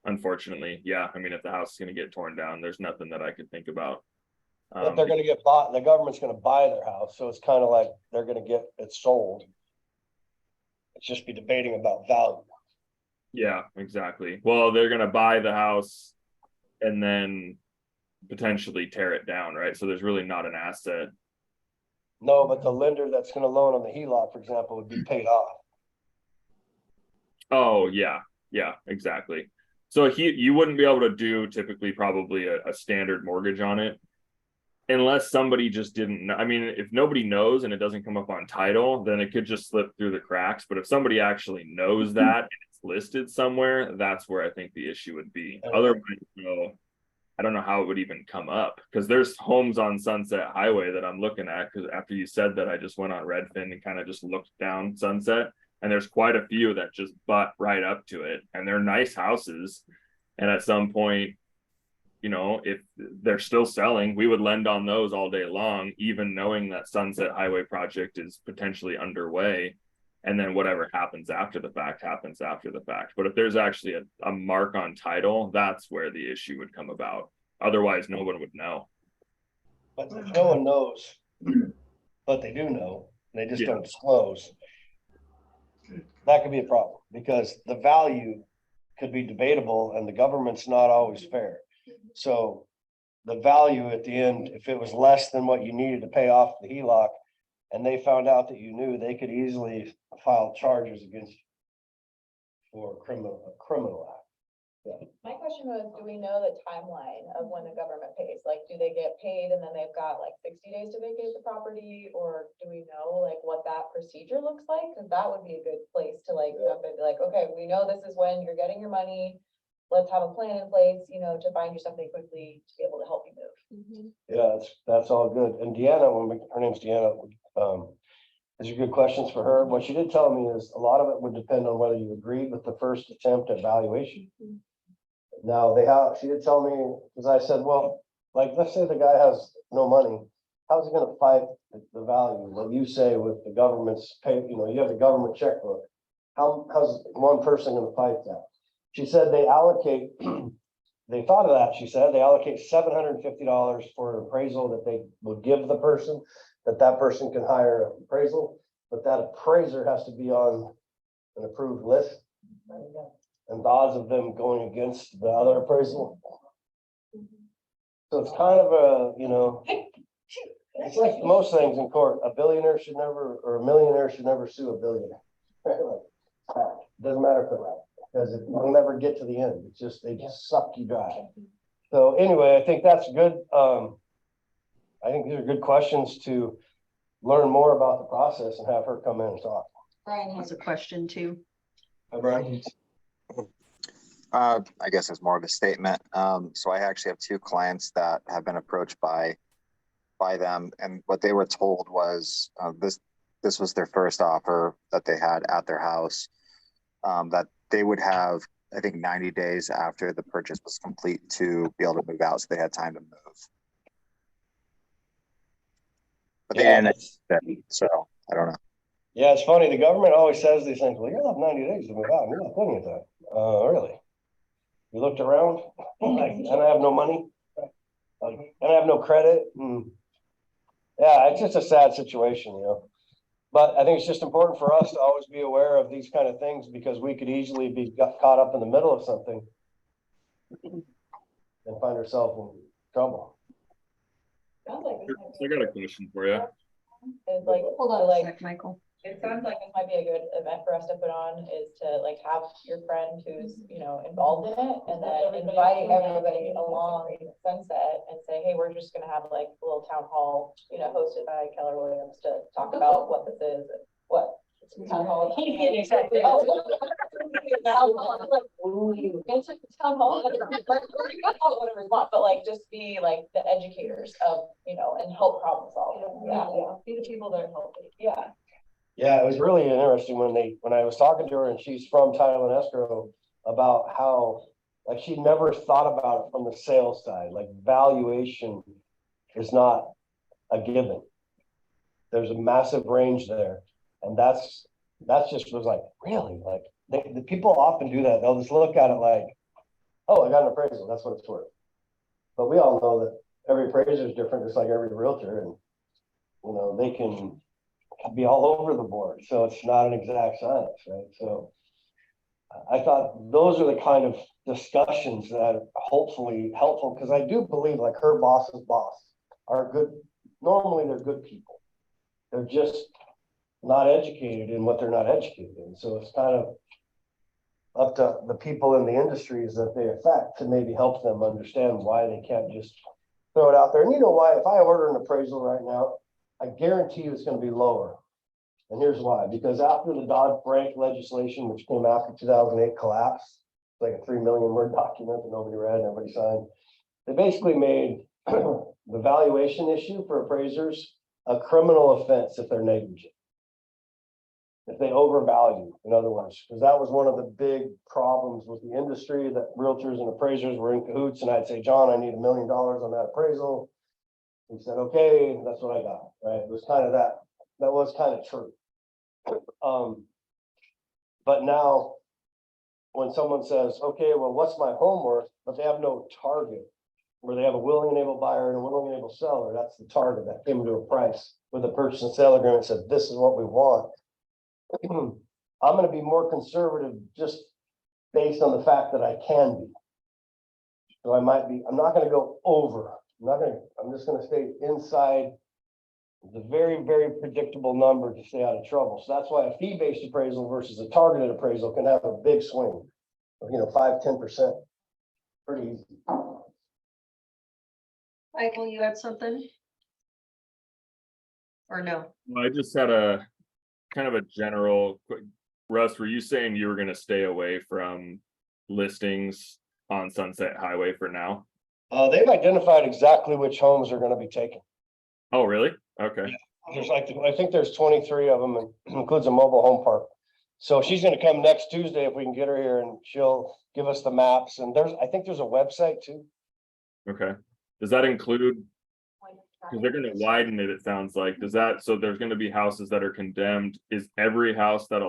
unfortunately, yeah, I mean, if the house is going to get torn down, there's nothing that I could think about. But they're going to get bought, the government's going to buy their house. So it's kind of like they're going to get it sold. It's just be debating about value. Yeah, exactly. Well, they're going to buy the house and then potentially tear it down, right? So there's really not an asset. No, but the lender that's going to loan on the HELOC, for example, would be paid off. Oh, yeah, exactly. So you wouldn't be able to do typically probably a standard mortgage on it. unless somebody just didn't know. I mean, if nobody knows and it doesn't come up on title, then it could just slip through the cracks. But if somebody actually knows that and it's listed somewhere, that's where I think the issue would be. Otherwise, no, I don't know how it would even come up, because there's homes on Sunset Highway that I'm looking at, because after you said that, I just went on Redfin and kind of just looked down Sunset, and there's quite a few that just butt right up to it, and they're nice houses. And at some point, you know, if they're still selling, we would lend on those all day long, even knowing that Sunset Highway project is potentially underway. And then whatever happens after the fact happens after the fact. But if there's actually a mark on title, that's where the issue would come about. Otherwise, no one would know. But if no one knows, but they do know, they just don't disclose. That could be a problem, because the value could be debatable and the government's not always fair. So the value at the end, if it was less than what you needed to pay off the HELOC, and they found out that you knew, they could easily file charges against you for criminal act. My question was, do we know the timeline of when the government pays? Like, do they get paid and then they've got like 60 days to vacate the property? Or do we know like what that procedure looks like? Because that would be a good place to like jump in, be like, okay, we know this is when you're getting your money. Let's have a plan in place, you know, to find you something quickly to be able to help you move. Yeah, that's all good. And Deanna, her name's Deanna, these are good questions for her. What she did tell me is a lot of it would depend on whether you agreed with the first attempt at valuation. Now she did tell me, because I said, well, like, let's say the guy has no money, how's he gonna fight the value? What you say with the government's pay, you know, you have the government checkbook. How's one person gonna fight that? She said they allocate, they thought of that, she said, they allocate $750 for an appraisal that they would give the person, that person can hire an appraisal, but that appraiser has to be on an approved list. And the odds of them going against the other appraisal. So it's kind of a, you know, it's like most things in court, a millionaire should never sue a billionaire. Doesn't matter for that, because it will never get to the end. It's just, they just suck you dry. So anyway, I think that's good. I think these are good questions to learn more about the process and have her come in and talk. Brian has a question too. Hi, Brian. I guess it's more of a statement. So I actually have two clients that have been approached by them, and what they were told was this was their first offer that they had at their house, that they would have, I think, 90 days after the purchase was complete to be able to move out, so they had time to move. But they didn't, so I don't know. Yeah, it's funny. The government always says these things. Well, you'll have 90 days to move out. You're not plenty of time. Really? You looked around, like, and I have no money, like, and I have no credit. Yeah, it's just a sad situation, you know. But I think it's just important for us to always be aware of these kind of things, because we could easily be caught up in the middle of something and find ourselves in trouble. Sounds like I got a question for you. It's like, Hold on a like, sec, Michael. it sounds like this might be a good event for us to put on, is to like have your friend who's, you know, involved in it, and then invite everybody along Sunset and say, hey, we're just gonna have like a little town hall, you know, hosted by Keller Williams to talk about what this is, and what. Town hall. Exactly. It's a town hall, whatever you want, but like just be like the educators of, you know, and help problem solve. Yeah, be the people that are helping. Yeah. Yeah, it was really interesting when I was talking to her, and she's from Title and Escrow, about how, like, she never thought about it from the sales side. Like, valuation is not a given. There's a massive range there. And that's just was like, really? Like, the people often do that. They'll just look at it like, oh, I got an appraisal, that's what it's worth. But we all know that every appraiser is different, just like every realtor, and, you know, they can be all over the board. So it's not an exact science, right? So I thought those are the kind of discussions that are hopefully helpful, because I do believe, like, her boss's boss are good. Normally they're good people. They're just not educated in what they're not educated in. So it's kind of up to the people in the industries that they affect to maybe help them understand why they can't just throw it out there. And you know why? If I order an appraisal right now, I guarantee you it's gonna be lower. And here's why, because after the Dodd-Frank legislation, which came after 2008 collapsed, like a 3 million word document that nobody read, nobody signed. They basically made the valuation issue for appraisers a criminal offense if they're negligent. If they overvalue, in other words, because that was one of the big problems with the industry, that realtors and appraisers were in cahoots, and I'd say, John, I need $1 million on that appraisal. He said, okay, that's what I got, right? It was kind of that was kind of true. But now when someone says, okay, well, what's my home worth, but they have no target, where they have a willing and able buyer and a willing and able seller, that's the target that came to a price with a purchase and sale agreement, said, this is what we want. I'm going to be more conservative just based on the fact that I can be. So I'm not going to go over. I'm just going to stay inside the very, very predictable number to stay out of trouble. So that's why a fee-based appraisal versus a targeted appraisal can have a big swing of, 5-10%. Pretty easy. Michael, you had something? Or no? Well, I just had a kind of a general, Russ, were you saying you were gonna stay away from listings on Sunset Highway for now? They've identified exactly which homes are going to be taken. Oh, really? Okay. There's I think there's 23 of them, and includes a mobile home park. So she's going to come next Tuesday if we can get her here, and she'll give us the maps. And I think there's a website too. Okay. Does that include, because they're gonna widen it, it sounds like, so there's gonna be houses that are condemned. Is every house that's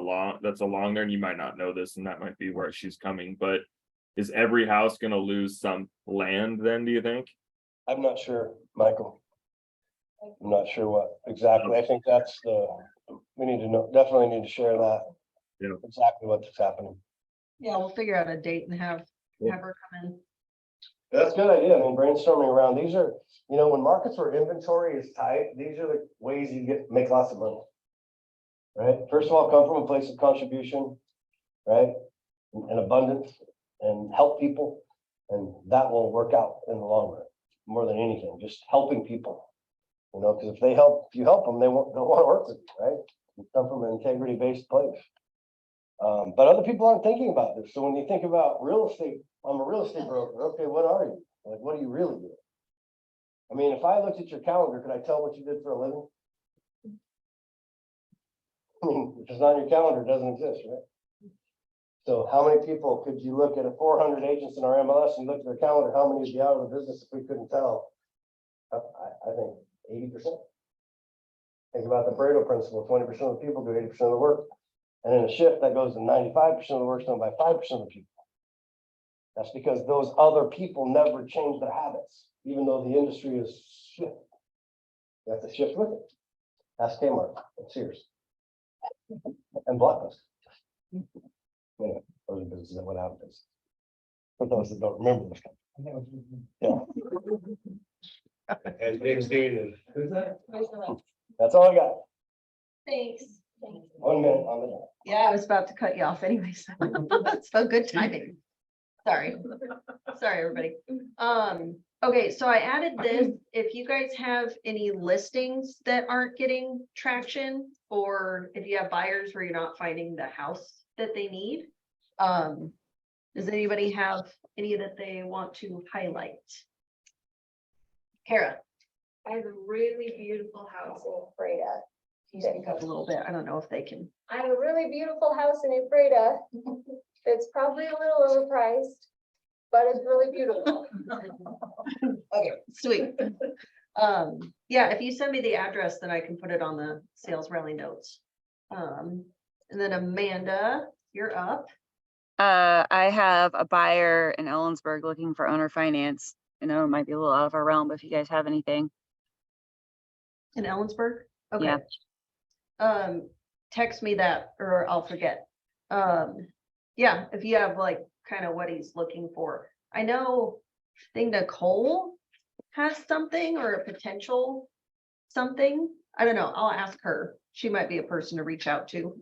along there, and you might not know this, and that might be where she's coming, but is every house gonna lose some land then, do you think? I'm not sure, Michael. I'm not sure what exactly. I think that's we need to know, definitely need to share that. Yeah. Exactly what's happening. Yeah, we'll figure out a date and have her come in. That's a good idea. I mean, brainstorming around, these are, when markets where inventory is tight, these are the ways you make lots of money. Right? First of all, come from a place of contribution, right? And abundance, and help people. And that will work out in the long run, more than anything, just helping people. Because if you help them, they'll want to work with you, right? You come from an integrity-based place. But other people aren't thinking about this. So when you think about real estate, I'm a real estate broker. Okay, what are you? Like, what do you really do? I mean, if I looked at your calendar, could I tell what you did for a living? I mean, if it's not on your calendar, it doesn't exist, right? So how many people could you look at 400 agents in our MLS and look at their calendar? How many would be out of the business if we couldn't tell? I think 80%. Think about the Pareto principle. 20% of the people do 80% of the work. And in a shift that goes to 95% of the work done by 5% of the people. That's because those other people never change their habits, even though the industry is shifting. You have to shift with it. Ask Kmart, it's Sears, and Blockbuster. Anyway, those are businesses that went out of business. For those that don't remember this company. Yeah. And James Dean is. That's all I got. Thanks. 1 minute on the dot. Yeah, I was about to cut you off anyways. So good timing. Sorry, everybody. Okay, so I added this. If you guys have any listings that aren't getting traction, or if you have buyers where you're not finding the house that they need, does anybody have any that they want to highlight? Kara. I have a really beautiful house in Freda. You speak up a little bit. I don't know if they can. I have a really beautiful house in Freda. It's probably a little overpriced, but it's really beautiful. Okay, sweet. Yeah, if you send me the address, then I can put it on the sales rally notes. And then Amanda, you're up. I have a buyer in Ellensburg looking for owner finance. I know it might be a little out of our realm, but if you guys have anything. In Ellensburg? Okay. Yeah. Text me that or I'll forget. Yeah, if you have like kind of what he's looking for. I know, I think Nicole has something or a potential something. I don't know. I'll ask her. She might be a person to reach out to.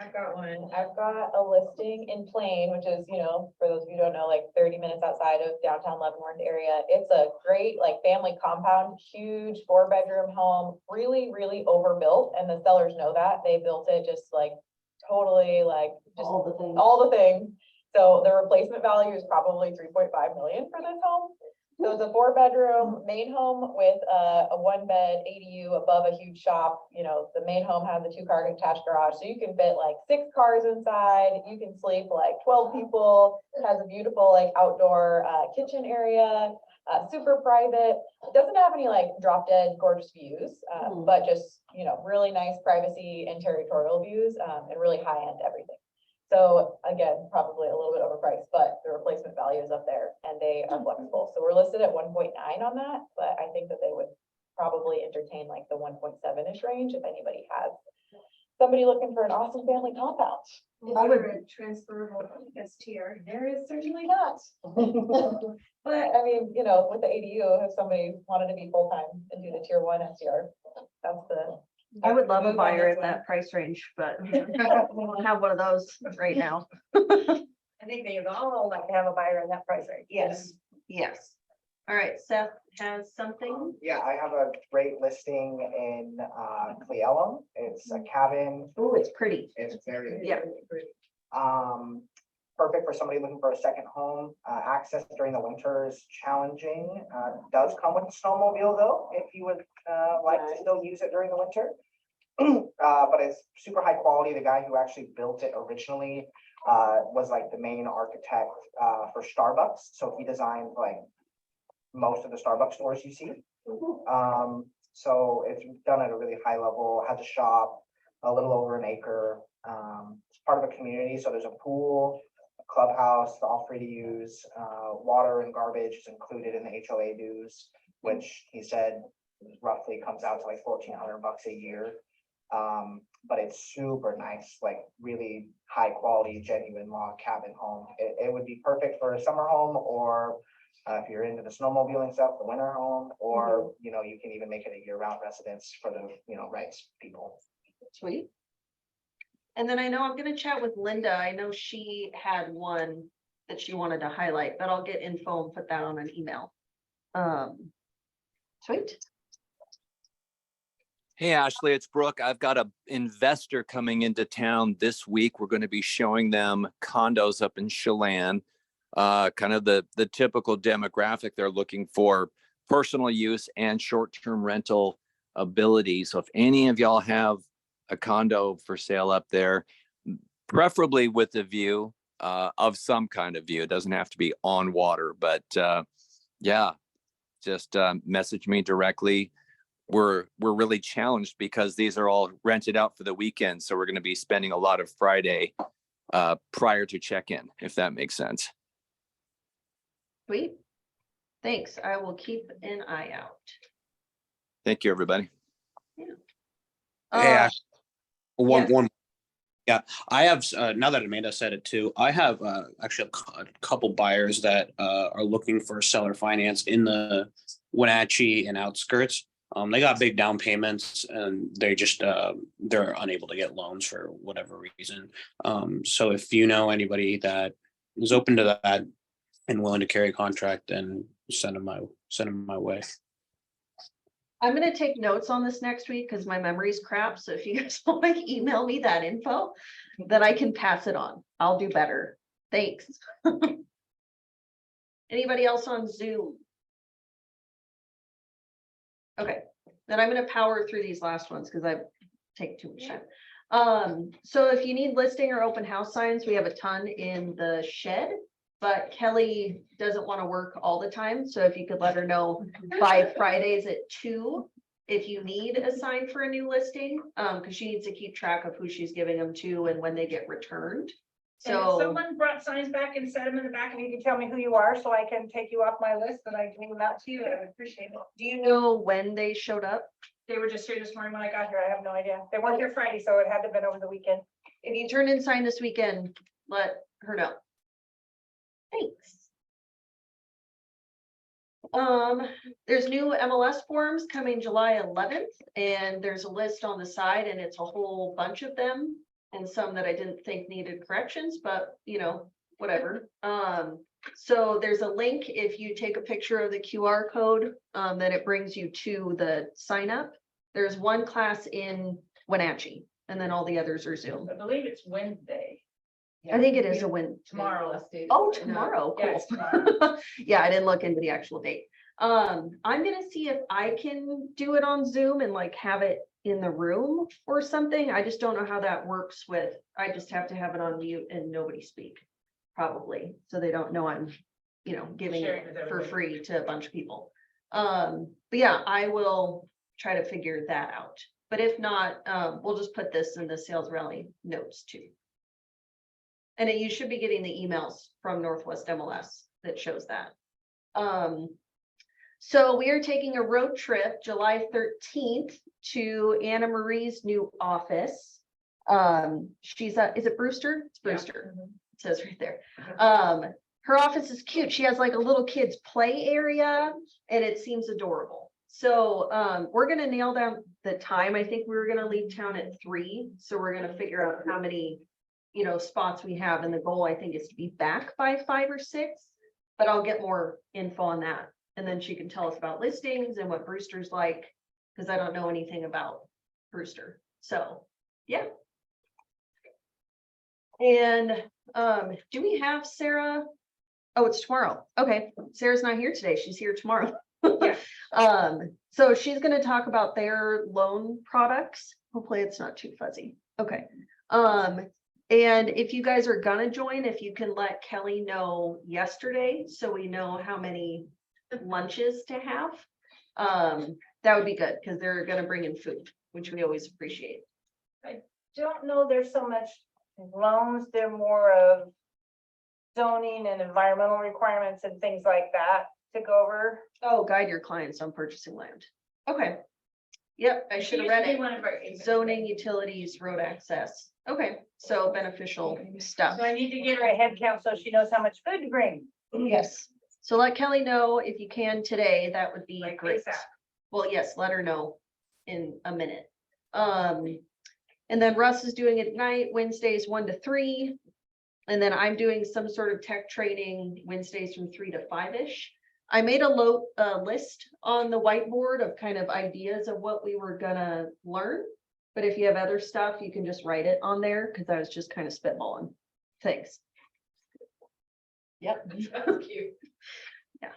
I've got one. I've got a listing in Plain, which is, for those of you who don't know, like 30 minutes outside of downtown Leavenworth area. It's a great like family compound, huge 4-bedroom home, really, really overbuilt. And the sellers know that. They built it just like totally like just All the things. all the things. So the replacement value is probably 3.5 million for this home. So it's a 4-bedroom main home with a 1-bed ADU above a huge shop. The main home has a 2-car attached garage, so you can fit like 6 cars inside. You can sleep like 12 people. It has a beautiful like outdoor kitchen area, super private. It doesn't have any like drop dead gorgeous views, but just, really nice privacy and territorial views, and really high end everything. So again, probably a little bit overpriced, but the replacement value is up there and they are flexible. So we're listed at 1.9 on that, but I think that they would probably entertain like the 1.7-ish range if anybody has somebody looking for an awesome family compound. I would transferable STR. There is certainly not. But I mean, with the ADU, if somebody wanted to be full-time and do the tier 1 STR, that's the. I would love a buyer at that price range, but we don't have one of those right now. I think they all like to have a buyer in that price range. Yes, yes. All right, Seth has something. Yeah, I have a great listing in Cleellum. It's a cabin. Oh, it's pretty. It's very. Yeah. Perfect for somebody looking for a second home. Access during the winter is challenging. Does come with a snowmobile though, if you would like to still use it during the winter. But it's super high quality. The guy who actually built it originally was like the main architect for Starbucks. So he designed like most of the Starbucks stores you see. So it's done at a really high level, has a shop, a little over an acre. It's part of a community. So there's a pool, a clubhouse, all free to use. Water and garbage is included in the HOA dues, which he said roughly comes out to like $1,400 a year. But it's super nice, like really high quality, genuine log cabin home. It would be perfect for a summer home, or if you're into the snowmobiling stuff, the winter home, or you can even make it a year-round residence for the rights people. Sweet. And then I know I'm gonna chat with Linda. I know she had one that she wanted to highlight, but I'll get info and put that on an email. Sweet. Hey, Ashley, it's Brooke. I've got an investor coming into town this week. We're going to be showing them condos up in Chelan, kind of the typical demographic they're looking for, personal use and short-term rental ability. So if any of y'all have a condo for sale up there, preferably with a view of some kind of view. It doesn't have to be on water, but yeah, just message me directly. We're really challenged because these are all rented out for the weekend. So we're going to be spending a lot of Friday prior to check-in, if that makes sense. Sweet. Thanks. I will keep an eye out. Thank you, everybody. Yeah. Yeah. Yes. One. Yeah, I have, now that Amanda said it too, I have actually a couple buyers that are looking for seller finance in the Wenatchee and outskirts. They got big down payments and they just, they're unable to get loans for whatever reason. So if you know anybody that is open to that and willing to carry a contract, then send them my way. I'm gonna take notes on this next week because my memory's crap. So if you guys want to email me that info, then I can pass it on. I'll do better. Thanks. Anybody else on Zoom? Okay, then I'm gonna power through these last ones because I take too much time. So if you need listing or open house signs, we have a ton in the shed. But Kelly doesn't want to work all the time. So if you could let her know by Fridays at 2, if you need a sign for a new listing, because she needs to keep track of who she's giving them to and when they get returned. And if So someone brought signs back and set them in the back, and you can tell me who you are, so I can take you off my list and I can give them out to you, I would appreciate it. do you know when they showed up? They were just here this morning when I got here. I have no idea. They weren't here Friday, so it had to have been over the weekend. If you turn in sign this weekend, let her know. Thanks. There's new MLS forms coming July 11th, and there's a list on the side, and it's a whole bunch of them. and some that I didn't think needed corrections, but you know, whatever. So there's a link. If you take a picture of the QR code, then it brings you to the sign up. There's one class in Wenatchee, and then all the others are Zoom. I believe it's Wednesday. I think it is a win. Tomorrow. Oh, tomorrow. Yeah, Cool. it's tomorrow. Yeah, I didn't look into the actual date. I'm gonna see if I can do it on Zoom and like have it in the room or something. I just don't know how that works with, I just have to have it on mute and nobody speak. Probably, so they don't know I'm, you know, giving Sharing it with for everybody. free to a bunch of people. But yeah, I will try to figure that out. But if not, we'll just put this in the sales rally notes too. And you should be getting the emails from Northwest MLS that shows that. So we are taking a road trip July 13th to Anna Marie's new office. She's is it Brewster? It's Brewster. It says right there. Her office is cute. She has like a little kids play area and it seems adorable. So we're gonna nail down the time. I think we were gonna leave town at 3. So we're gonna figure out how many, you know, spots we have, and the goal I think is to be back by 5 or 6, but I'll get more info on that. And then she can tell us about listings and what Brewster's like, because I don't know anything about Brewster. So yeah. And do we have Sarah? Oh, it's tomorrow. Okay, Sarah's not here today. She's here tomorrow. So she's going to talk about their loan products. Hopefully it's not too fuzzy. Okay. And if you guys are gonna join, if you can let Kelly know yesterday, so we know how many lunches to have, that would be good, because they're gonna bring in food, which we always appreciate. Don't know there's so much loans, they're more of zoning and environmental requirements and things like that to go over. Oh, guide your clients on purchasing land. Okay. Yep, I should have read it. Zoning, utilities, road access. Okay, so beneficial stuff. So I need to get her a head count so she knows how much food to bring. Yes. So let Kelly know if you can today, that would be Like great. ASAP. Well, yes, let her know in a minute. And then Russ is doing it at night, Wednesdays 1 to 3. And then I'm doing some sort of tech training Wednesdays from 3 to 5-ish. I made a list on the whiteboard of kind of ideas of what we were gonna learn. But if you have other stuff, you can just write it on there, because I was just kind of spitballing things. Yep. That's cute. Yeah.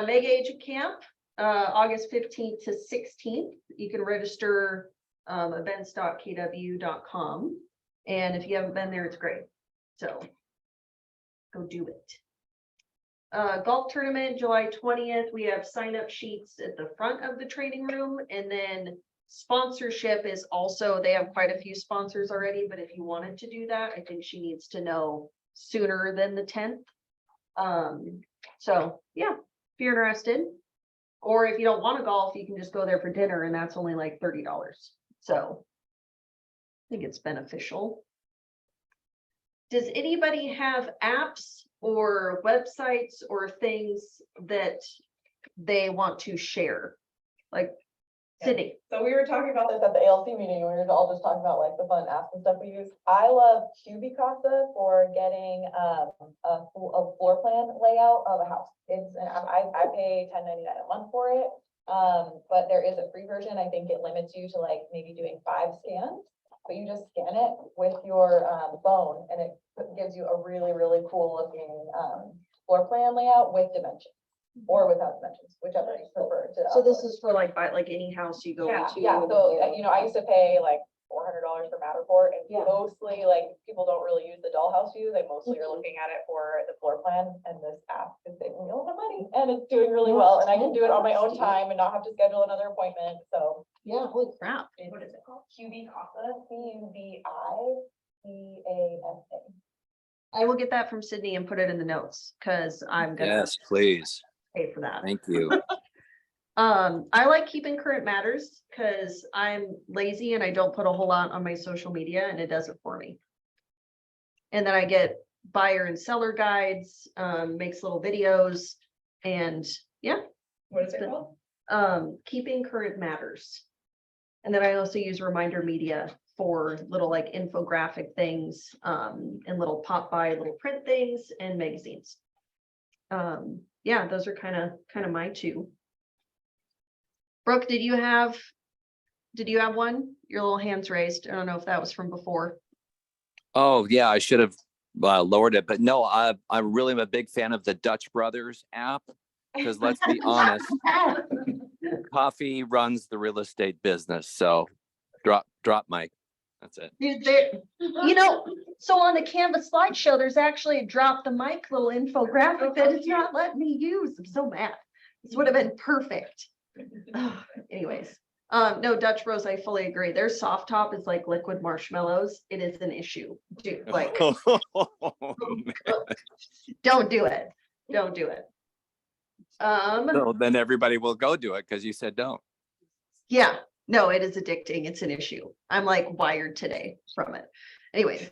Mega Agent Camp, August 15th to 16th. You can register events.kw.com. And if you haven't been there, it's great. So go do it. Golf tournament, July 20th. We have sign-up sheets at the front of the training room. And then sponsorship is also, they have quite a few sponsors already, but if you wanted to do that, I think she needs to know sooner than the 10th. So yeah, if you're interested, or if you don't want to golf, you can just go there for dinner and that's only like $30. So I think it's beneficial. Does anybody have apps or websites or things that they want to share? Like Sydney. So we were talking about this at the ALC meeting, we were all just talking about like the fun apps and stuff we use. I love Casa for getting a floor plan layout of a house. It's an app, I pay $10.99 a month for it. But there is a free version. I think it limits you to like maybe doing 5 scans, but you just scan it with your phone and it gives you a really, really cool looking floor plan layout with dimensions. Or without dimensions, whichever you prefer to. So this is for like any house you go into. Yeah, so I used to pay like $400 for Matterport, and mostly like people don't really use the dollhouse view. They mostly are looking at it for the floor plan, and this app is saving me a lot of money and it's doing really well. And I can do it on my own time and not have to schedule another appointment. So yeah, holy crap. What is it called? Casa, CUBICASA. I will get that from Sydney and put it in the notes, because I'm gonna Yes, please. pay for that. Thank you. I like keeping current matters because I'm lazy and I don't put a whole lot on my social media, and it does it for me. And then I get buyer and seller guides, makes little videos, and yeah. What is it called? Keeping current matters. And then I also use Reminder Media for little like infographic things, and little pop by little print things and magazines. Yeah, those are kind of my two. Brooke, did you have one? Your little hand's raised. I don't know if that was from before. Oh, yeah, I should have lowered it, but no, I really am a big fan of the Dutch Brothers app, because let's be honest, coffee runs the real estate business. So drop mic. That's it. Dude, so on the Canvas slideshow, there's actually a drop the mic little infographic that it's not letting me use. I'm so mad. This would have been perfect. Anyways, no, Dutch Bros, I fully agree. Their soft top is like liquid marshmallows. It is an issue, dude. Like, don't do it. Don't do it. So then everybody will go do it because you said don't. Yeah, no, it is addicting. It's an issue. I'm like wired today from it. Anyways,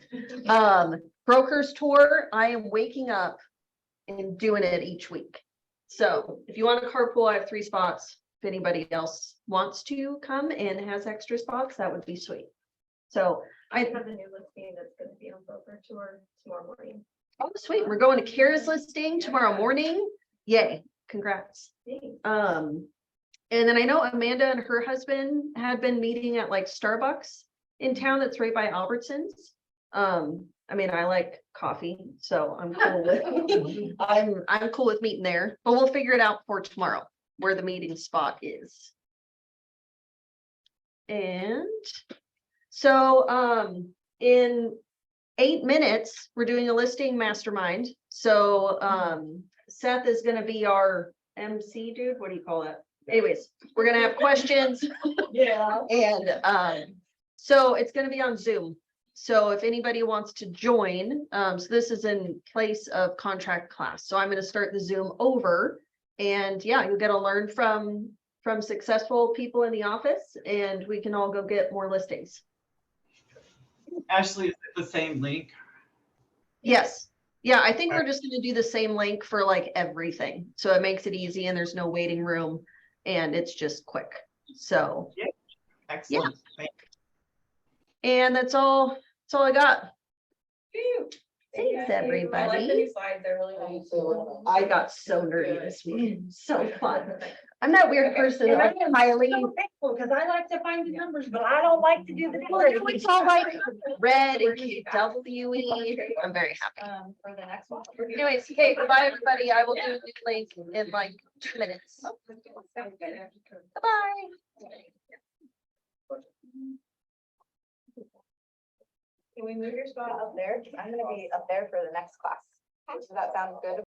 brokers tour, I am waking up and doing it each week. So if you want to carpool, I have 3 spots. If anybody else wants to come and has extra spots, that would be sweet. So I have a new listing that's gonna be on broker tour tomorrow morning. oh, sweet. We're going to Kara's listing tomorrow morning. Yay. Congrats. And then I know Amanda and her husband had been meeting at like Starbucks in town that's right by Albertsons. I mean, I like coffee, so I'm cool with I'm cool with meeting there, but we'll figure it out for tomorrow where the meeting spot is. And so in 8 minutes, we're doing a listing mastermind. So Seth is gonna be our MC dude. What do you call it? Anyways, we're gonna have questions. Yeah. And so it's gonna be on Zoom. So if anybody wants to join, so this is in place of contract class. So I'm gonna start the Zoom over, and yeah, you'll get to learn from successful people in the office, and we can all go get more listings. Ashley, is it the same link? Yes. Yeah, I think we're just gonna do the same link for like everything. So it makes it easy and there's no waiting room and it's just quick. So Yeah. Excellent. Thank and that's all I got. Phew. Thanks, I like the everybody. new slides, they're really nice. I got so nerdy this week. So fun. I'm that weird person. And I that am highly so thankful because I like to find the numbers, but I don't like to do the. it's all like red and KWE. I'm very happy. For the next one. Anyways, okay, bye everybody. I will do a new link in like 2 minutes. Bye-bye. Can we move your spot up there? I'm gonna be up there for the next class. Does that sound good?